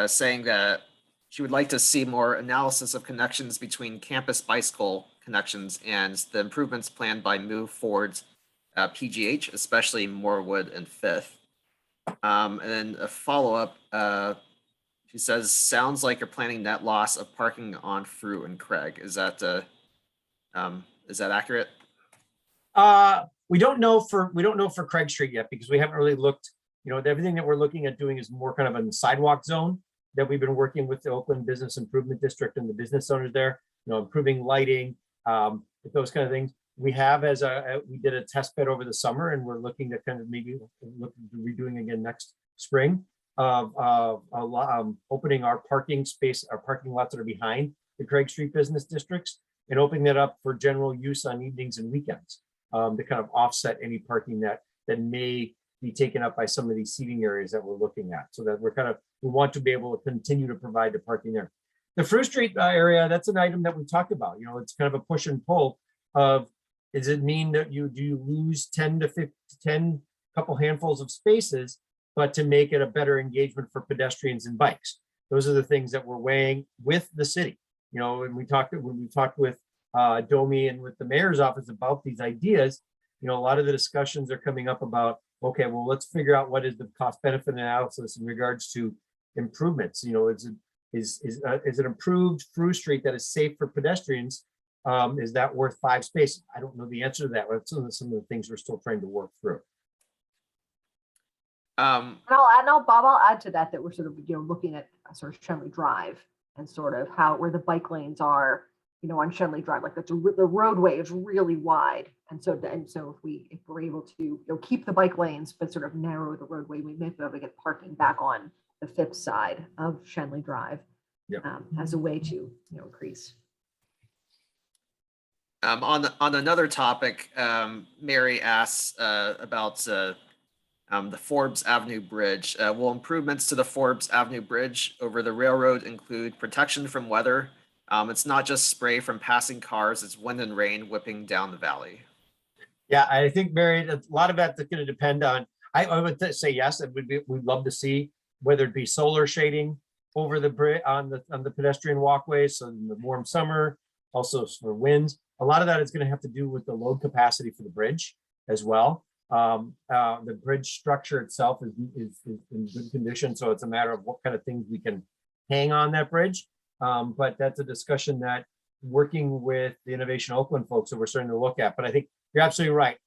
saying that she would like to see more analysis of connections between campus bicycle connections and the improvements planned by Move Forward's PGH, especially Morewood and Fifth. And then a follow-up, she says, sounds like you're planning net loss of parking on Frew and Craig. Is that accurate? We don't know for Craig Street yet, because we haven't really looked. Everything that we're looking at doing is more kind of in the sidewalk zone that we've been working with the Oakland Business Improvement District and the business owners there. Improving lighting, those kind of things. We have, we did a test bed over the summer, and we're looking to kind of maybe look to redoing again next spring of opening our parking space, our parking lots that are behind the Craig Street business districts, and opening that up for general use on evenings and weekends to kind of offset any parking that may be taken up by some of these seating areas that we're looking at, so that we want to be able to continue to provide the parking there. The Frew Street area, that's an item that we talked about. It's kind of a push and pull of, does it mean that do you lose 10 to 10 couple handfuls of spaces, but to make it a better engagement for pedestrians and bikes? Those are the things that we're weighing with the city. When we talked with DOMI and with the mayor's office about these ideas, a lot of the discussions are coming up about, okay, well, let's figure out what is the cost benefit analysis in regards to improvements. Is an improved Frew Street that is safe for pedestrians? Is that worth 5 spaces? I don't know the answer to that. But some of the things we're still trying to work through. And I'll add to that we're sort of looking at sort of Shenley Drive and sort of where the bike lanes are, on Shenley Drive, like the roadway is really wide, and so if we're able to keep the bike lanes but sort of narrow the roadway, we may be able to get parking back on the Fifth side of Shenley Drive. Yep. As a way to increase. On another topic, Mary asks about the Forbes Avenue Bridge. Will improvements to the Forbes Avenue Bridge over the railroad include protection from weather? It's not just spray from passing cars, it's wind and rain whipping down the valley. Yeah, I think, Mary, a lot of that's going to depend on, I would say yes, we'd love to see whether it be solar shading over the bridge on the pedestrian walkways. So in the warm summer, also for winds, a lot of that is going to have to do with the load capacity for the bridge as well. The bridge structure itself is in good condition. So it's a matter of what kind of things we can hang on that bridge. But that's a discussion that working with the Innovation Oakland folks that we're starting to look at. But I think you're absolutely right,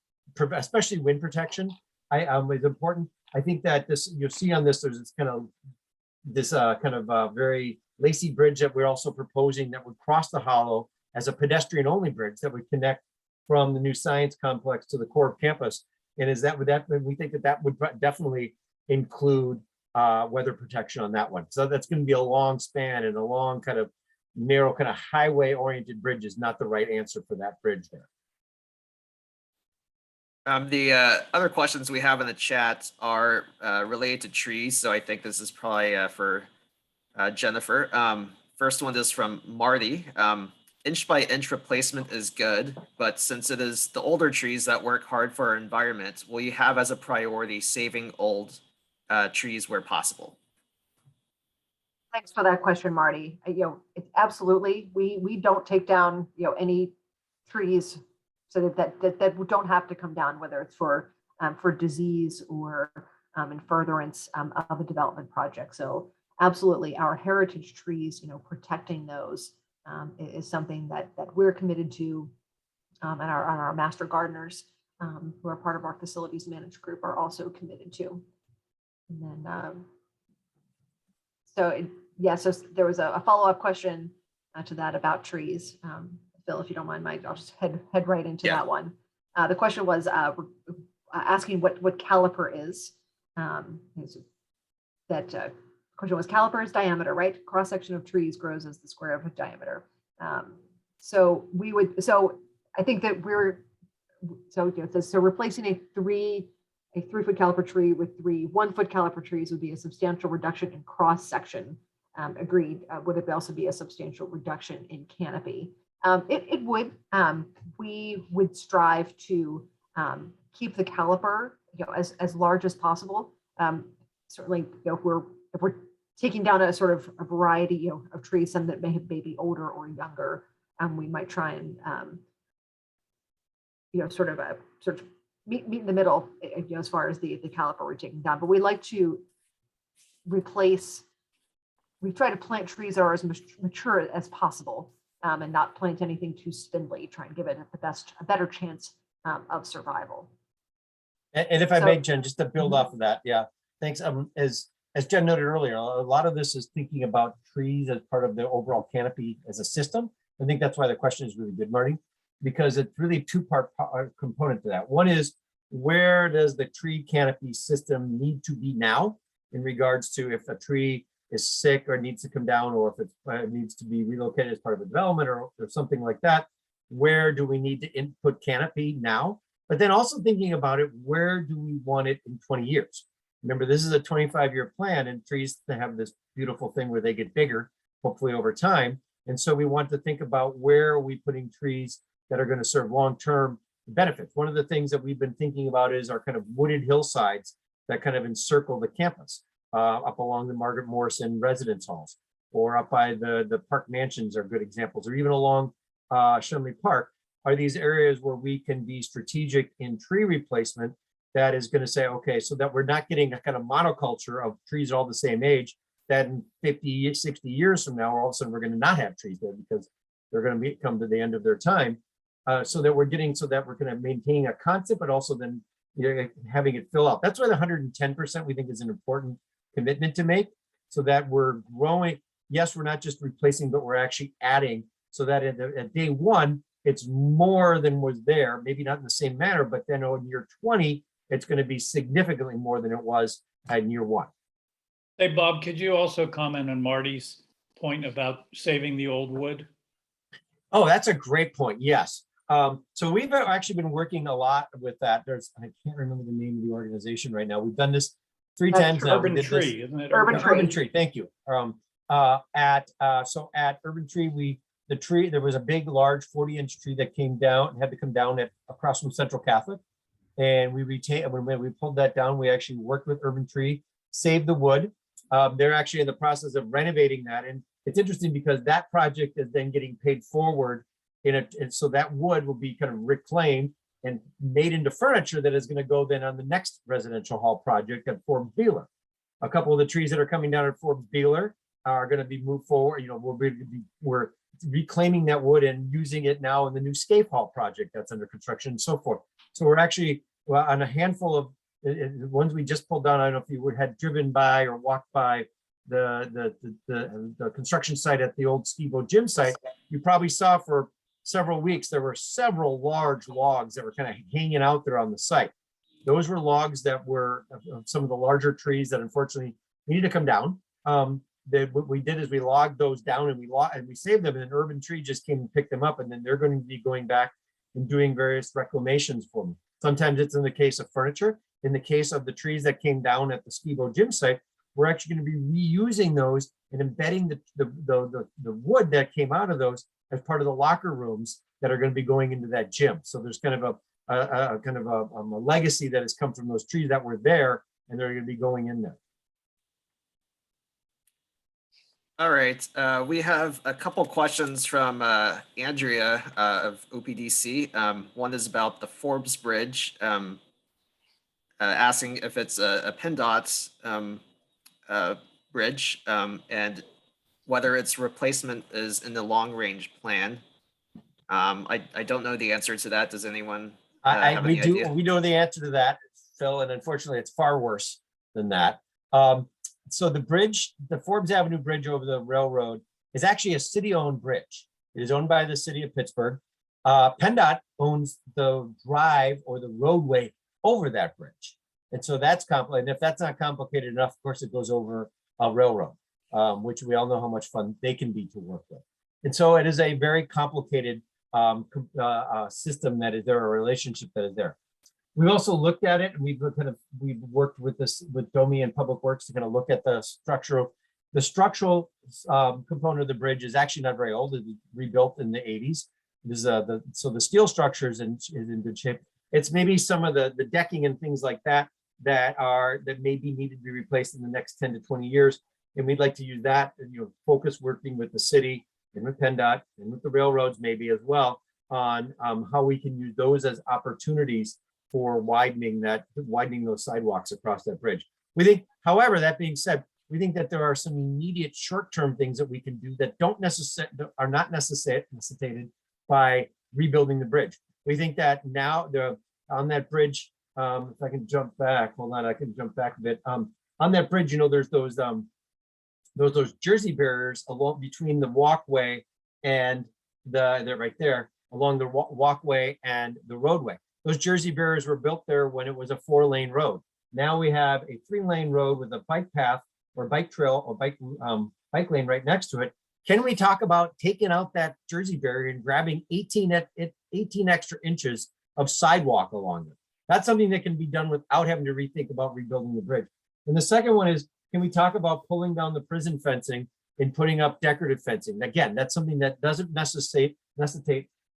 especially wind protection is important. I think that this, you'll see on this, there's this kind of very lacy bridge that we're also proposing that would cross the hollow as a pedestrian only bridge that would connect from the new science complex to the core of campus. And we think that would definitely include weather protection on that one. So that's going to be a long span, and a long kind of narrow kind of highway oriented bridge is not the right answer for that bridge there. The other questions we have in the chat are related to trees. So I think this is probably for Jennifer. First one is from Marty. Inch by inch replacement is good, but since it is the older trees that work hard for our environment, will you have as a priority saving old trees where possible? Thanks for that question, Marty. It's absolutely, we don't take down, any trees so that don't have to come down, whether it's for disease or in furtherance of a development project. So absolutely, our heritage trees, protecting those is something that we're committed to, and our master gardeners who are part of our facilities managed group are also committed to. And then, so there was a follow-up question to that about trees. Phil, if you don't mind, Mike, I'll just head right into that one. The question was asking what caliper is. Question was, caliper is diameter, right? Cross section of trees grows as the square of a diameter. So I think that so replacing a 3-foot caliper tree with 3 1-foot caliper trees would be a substantial reduction in cross section. Agreed. Would it also be a substantial reduction in canopy? It would. We would strive to keep the caliper, as large as possible. Certainly, if we're taking down a sort of a variety of trees, some that may be older or younger, we might try and sort of meet in the middle, as far as the caliper we're taking down. But we like to replace. We try to plant trees that are as mature as possible, and not plant anything too spindly. Try and give it a better chance of survival. And if I may, Jen, just to build off of that, yeah, thanks. As Jen noted earlier, a lot of this is thinking about trees as part of the overall canopy as a system. I think that's why the question is really good, Marty, because it's really a two-part component to that. One is, where does the tree canopy system need to be now in regards to if a tree is sick or needs to come down, or if it needs to be relocated as part of a development or something like that, where do we need to input canopy now? But then also thinking about it, where do we want it in 20 years? Remember, this is a 25-year plan, and trees have this beautiful thing where they get bigger, hopefully over time. And so we want to think about, where are we putting trees that are going to serve long-term benefits? One of the things that we've been thinking about is our kind of wooded hillsides that kind of encircle the campus, up along the Margaret Morrison residence halls, or up by the park mansions are good examples, or even along Shirley Park, are these areas where we can be strategic in tree replacement that is going to say, okay, so that we're not getting a kind of monoculture of trees all the same age, that in 50, 60 years from now, all of a sudden we're going to not have trees there because they're going to come to the end of their time. So that we're going to maintain a concept, but also then having it fill out. That's why the 110% we think is an important commitment to make, so that we're growing. Yes, we're not just replacing, but we're actually adding, so that at day one, it's more than was there, maybe not in the same manner, but then in year 20, it's going to be significantly more than it was in year 1. Hey, Bob, could you also comment on Marty's point about saving the old wood? Oh, that's a great point. Yes. So we've actually been working a lot with that. I can't remember the name of the organization right now. We've done this three That's times now. We Urban did this- Tree, isn't it? Urban Tree. Urban Tree, thank you. So at Urban Tree, there was a big, large 40-inch tree that came down, had to come down across from Central Catholic. And when we pulled that down, we actually worked with Urban Tree, saved the wood. They're actually in the process of renovating that. And it's interesting because that project is then getting paid forward and so that wood will be kind of reclaimed and made into furniture that is going to go then on the next residential hall project at Forbes Beeler. A couple of the trees that are coming down at Forbes Beeler are going to be moved forward. We're reclaiming that wood and using it now in the new Scape Hall project that's under construction and so forth. So we're actually on a handful of ones we just pulled down. I don't know if you had driven by or walked by the construction site at the old Ski-Bo gym site. You probably saw for several weeks, there were several large logs that were kind of hanging out there on the site. Those were logs that were some of the larger trees that unfortunately needed to come down. What we did is we logged those down and we saved them, and an Urban Tree just came and picked them up, and then they're going to be going back and doing various reclamations for them. Sometimes it's in the case of furniture. In the case of the trees that came down at the Ski-Bo gym site, we're actually going to be reusing those and embedding the wood that came out of those as part of the locker rooms that are going to be going into that gym. So there's kind of a legacy that has come from those trees that were there, and they're going to be going in there. All right, we have a couple questions from Andrea of OPDC. One is about the Forbes Bridge, asking if it's a PennDOT bridge and whether its replacement is in the long-range plan. I don't know the answer to that. Does anyone have any idea? We know the answer to that, Phil, and unfortunately it's far worse than that. So the bridge, the Forbes Avenue Bridge over the railroad, is actually a city-owned bridge. It is owned by the city of Pittsburgh. PennDOT owns the drive or the roadway over that bridge. And so that's complicated. And if that's not complicated enough, of course, it goes over a railroad, which we all know how much fun they can be to work with. And so it is a very complicated system that is there, a relationship that is there. We've also looked at it, and we've worked with Domi and Public Works to kind of look at the structural component of the bridge is actually not very old. It was rebuilt in the 80s. So the steel structure is in good shape. It's maybe some of the decking and things like that that maybe needed to be replaced in the next 10 to 20 years. And we'd like to use that and focus working with the city and with PennDOT and with the railroads maybe as well on how we can use those as opportunities for widening those sidewalks across that bridge. We think, however, that being said, we think that there are some immediate short-term things that we can do that are not necessitated by rebuilding the bridge. We think that now on that bridge, if I can jump back, hold on, I can jump back a bit. On that bridge, there's those jersey barriers along between the walkway and they're right there along the walkway and the roadway. Those jersey barriers were built there when it was a 4-lane road. Now we have a 3-lane road with a bike path or bike trail or bike lane right next to it. Can we talk about taking out that jersey barrier and grabbing 18 extra inches of sidewalk along it? That's something that can be done without having to rethink about rebuilding the bridge. And the second one is, can we talk about pulling down the prison fencing and putting up decorative fencing? Again, that's something that doesn't necessitate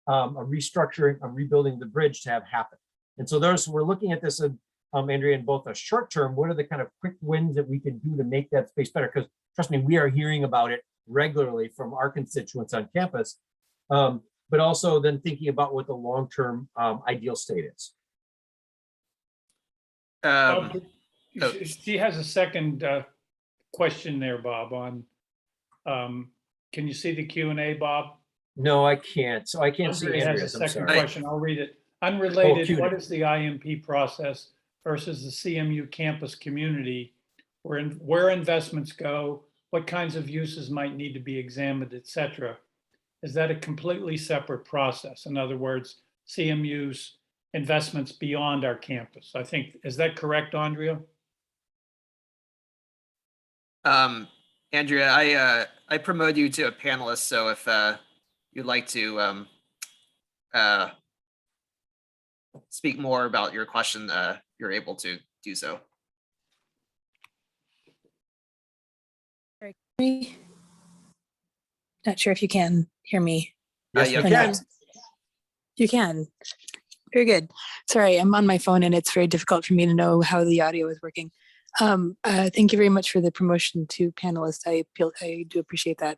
a restructuring, a rebuilding the bridge to have happen. And so we're looking at this, Andrea, in both a short term, what are the kind of quick wins that we can do to make that space better? Because trust me, we are hearing about it regularly from our constituents on campus, but also then thinking about what the long-term ideal state is. She has a second question there, Bob, on, can you see the Q&A, Bob? No, I can't. So I can't see Andrea has a Andrea's. I'm second sorry. question. I'll read it. Unrelated, Q&A. what is the IMP process versus the CMU campus community, where investments go, what kinds of uses might need to be examined, et cetera? Is that a completely separate process? In other words, CMU's investments beyond our campus? I think, is that correct, Andrea? Andrea, I promote you to a panelist, so if you'd like to speak more about your question, you're able to do so. Not sure if you can hear me. Yes, yeah, we or can. not. You can. Very good. Sorry, I'm on my phone and it's very difficult for me to know how the audio is working. Thank you very much for the promotion to panelist. I do appreciate that.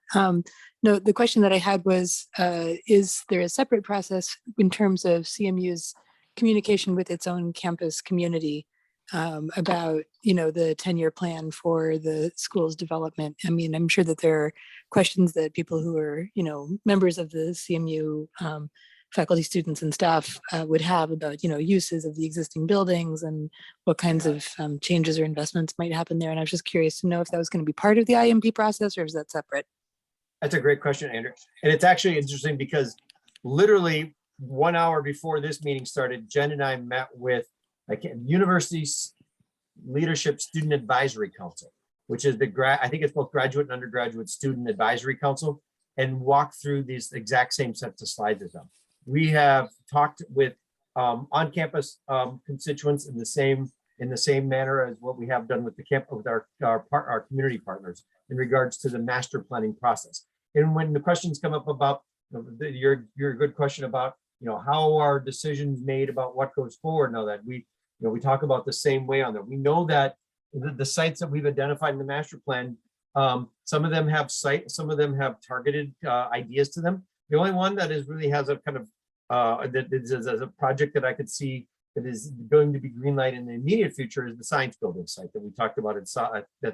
No, the question that I had was, is there a separate process in terms of CMU's communication with its own campus community about, the 10-year plan for the school's development? I mean, I'm sure that there are questions that people who are, members of the CMU faculty, students, and staff would have about, uses of the existing buildings and what kinds of changes or investments might happen there. And I was just curious to know if that was going to be part of the IMP process or is that separate? That's a great question, Andrew. And it's actually interesting because literally 1 hour before this meeting started, Jen and I met with University Leadership Student Advisory Council, which is I think it's both graduate and undergraduate student advisory council, and walked through these exact same sets of slides as them. We have talked with on-campus constituents in the same manner as what we have done with the with our community partners in regards to the master planning process. And when the questions come up about your good question about how are decisions made about what goes forward, now that we talk about the same way on that. We know that the sites that we've identified in the master plan, some of them have some of them have targeted ideas to them. The only one that really has a kind of that is a project that I could see that is going to be green light in the immediate future is the science building site that we talked about at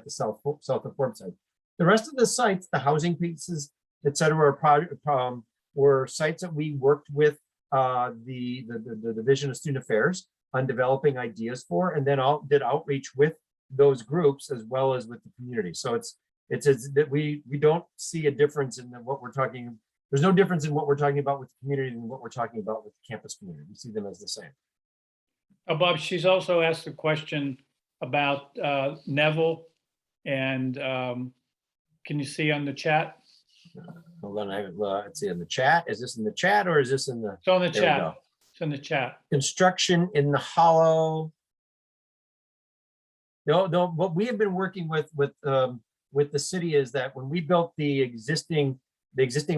the south of Forbes site. The rest of the sites, the housing pieces, et cetera, were sites that we worked with the Division of Student Affairs on developing ideas for, and then did outreach with those groups as well as with the community. So it's that we don't see a difference in what we're talking. There's no difference in what we're talking about with the community and what we're talking about with the campus community. We see them as the same. Bob, she's also asked a question about Neville, and can you see on the chat? Hold on, let's see in the chat. Is this in the chat or is this in the? It's on the There we chat. go. It's in the chat. Construction in the hollow. No, what we have been working with the city is that when we built the existing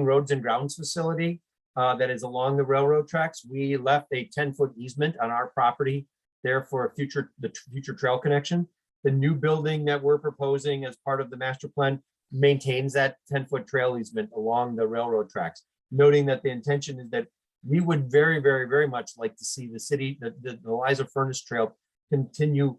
roads and grounds facility that is along the railroad tracks, we left a 10-foot easement on our property there for the future trail connection. The new building that we're proposing as part of the master plan maintains that 10-foot trail easement along the railroad tracks, noting that the intention is that we would very, very, very much like to see the city, the Eliza Furnace Trail continue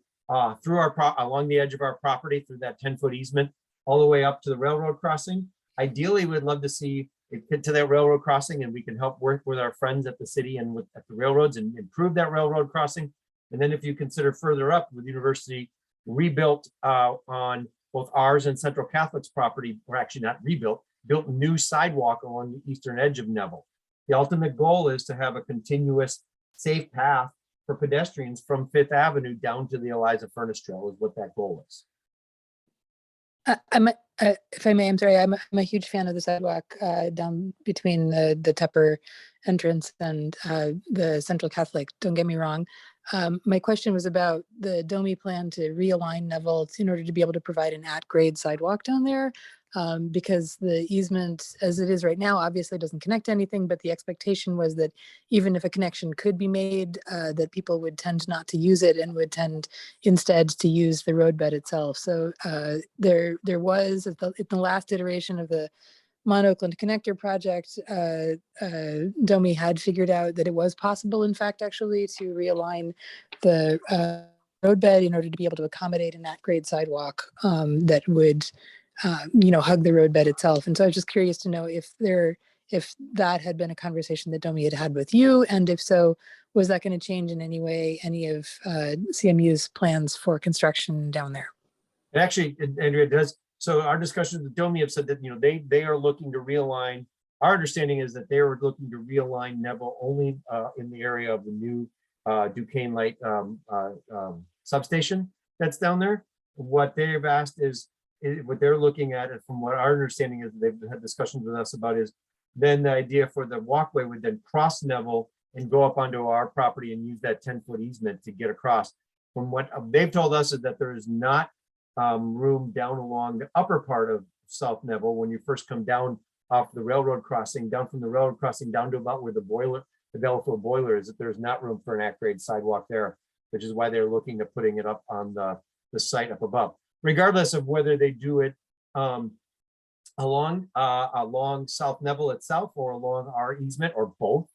through along the edge of our property through that 10-foot easement all the way up to the railroad crossing. Ideally, we'd love to see it get to that railroad crossing, and we can help work with our friends at the city and at the railroads and improve that railroad crossing. And then if you consider further up with University rebuilt on both ours and Central Catholic's property, or actually not rebuilt, built new sidewalk along the eastern edge of Neville. The ultimate goal is to have a continuous safe path for pedestrians from Fifth Avenue down to the Eliza Furnace Trail is what that goal is. If I may, I'm sorry, I'm a huge fan of the sidewalk down between the Tepper entrance and the Central Catholic, don't get me wrong. My question was about the DOMI plan to realign Neville in order to be able to provide an at-grade sidewalk down there. Because the easement as it is right now obviously doesn't connect to anything, but the expectation was that even if a connection could be made, that people would tend not to use it and would tend instead to use the roadbed itself. So there was in the last iteration of the Mount Oakland Connector project, DOMI had figured out that it was possible, in fact, actually to realign the roadbed in order to be able to accommodate an at-grade sidewalk that would hug the roadbed itself. And so I was just curious to know if that had been a conversation that DOMI had had with you, and if so, was that going to change in any way any of CMU's plans for construction down there? It actually, Andrea, does. So our discussions with DOMI have said that they are looking to realign. Our understanding is that they are looking to realign Neville only in the area of the new Duquesne Light substation that's down there. What they've asked is what they're looking at, and from what our understanding is, they've had discussions with us about is then the idea for the walkway would then cross Neville and go up onto our property and use that 10-foot easement to get across. From what they've told us is that there is not room down along the upper part of South Neville when you first come down off the railroad crossing, down from the railroad crossing down to about where the boiler, the Bellafield boiler is, that there's not room for an at-grade sidewalk there, which is why they're looking at putting it up on the site up above. Regardless of whether they do it along South Neville itself or along our easement or both,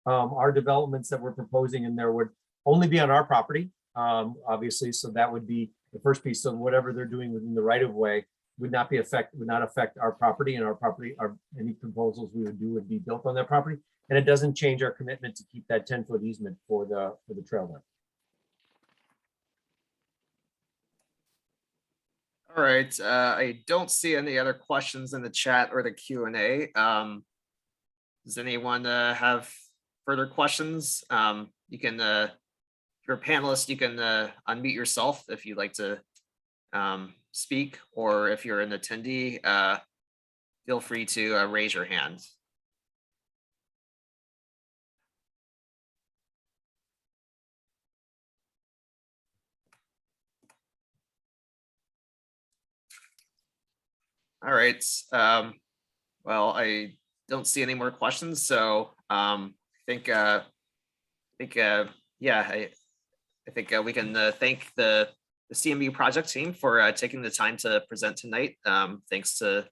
our developments that we're proposing in there would only be on our property, obviously. So that would be the first piece. So whatever they're doing within the right of way would not affect our property, and any proposals we would do would be built on that property. And it doesn't change our commitment to keep that 10-foot easement for the trail there. All right, I don't see any other questions in the chat or the Q&A. Does anyone have further questions? You can, if you're a panelist, you can unmute yourself if you'd like to speak, or if you're an attendee, feel free to raise your hand. All right. Well, I don't see any more questions, so I think yeah, I think we can thank the CMU project team for taking the time to present tonight. Thanks to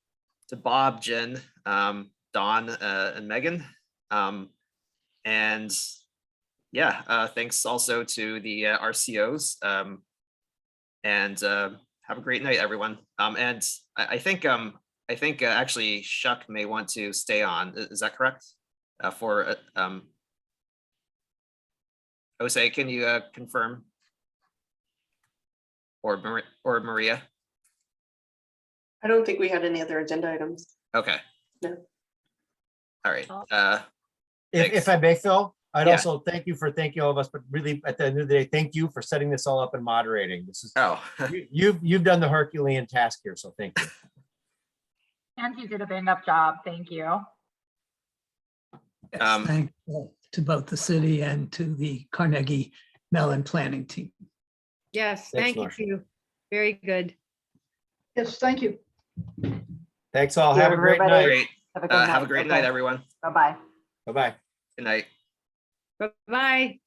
Bob, Jen, Dawn, and Megan, and yeah, thanks also to the RCOs, and have a great night, everyone. And I think actually Shuck may want to stay on. Is that correct? For Jose, can you confirm? Or Maria? I don't think we had any other agenda items. Okay. No. All right. If I may, Phil, I'd Yeah. also thank you all of us, but really at the end of the day, thank you for setting this all up and moderating. This is you've done the Herculean task here, so thank you. And you did a bang up job. Thank you. Yes, thank you to both the city and to the Carnegie Mellon planning team. Yes, Thanks, thank Marcia. you. Very good. Yes, thank you. Thanks all. Thank you, Have a great everybody. night. Great. Have a good night. Have a great night, everyone. Bye-bye. Bye-bye. Good night. Bye-bye.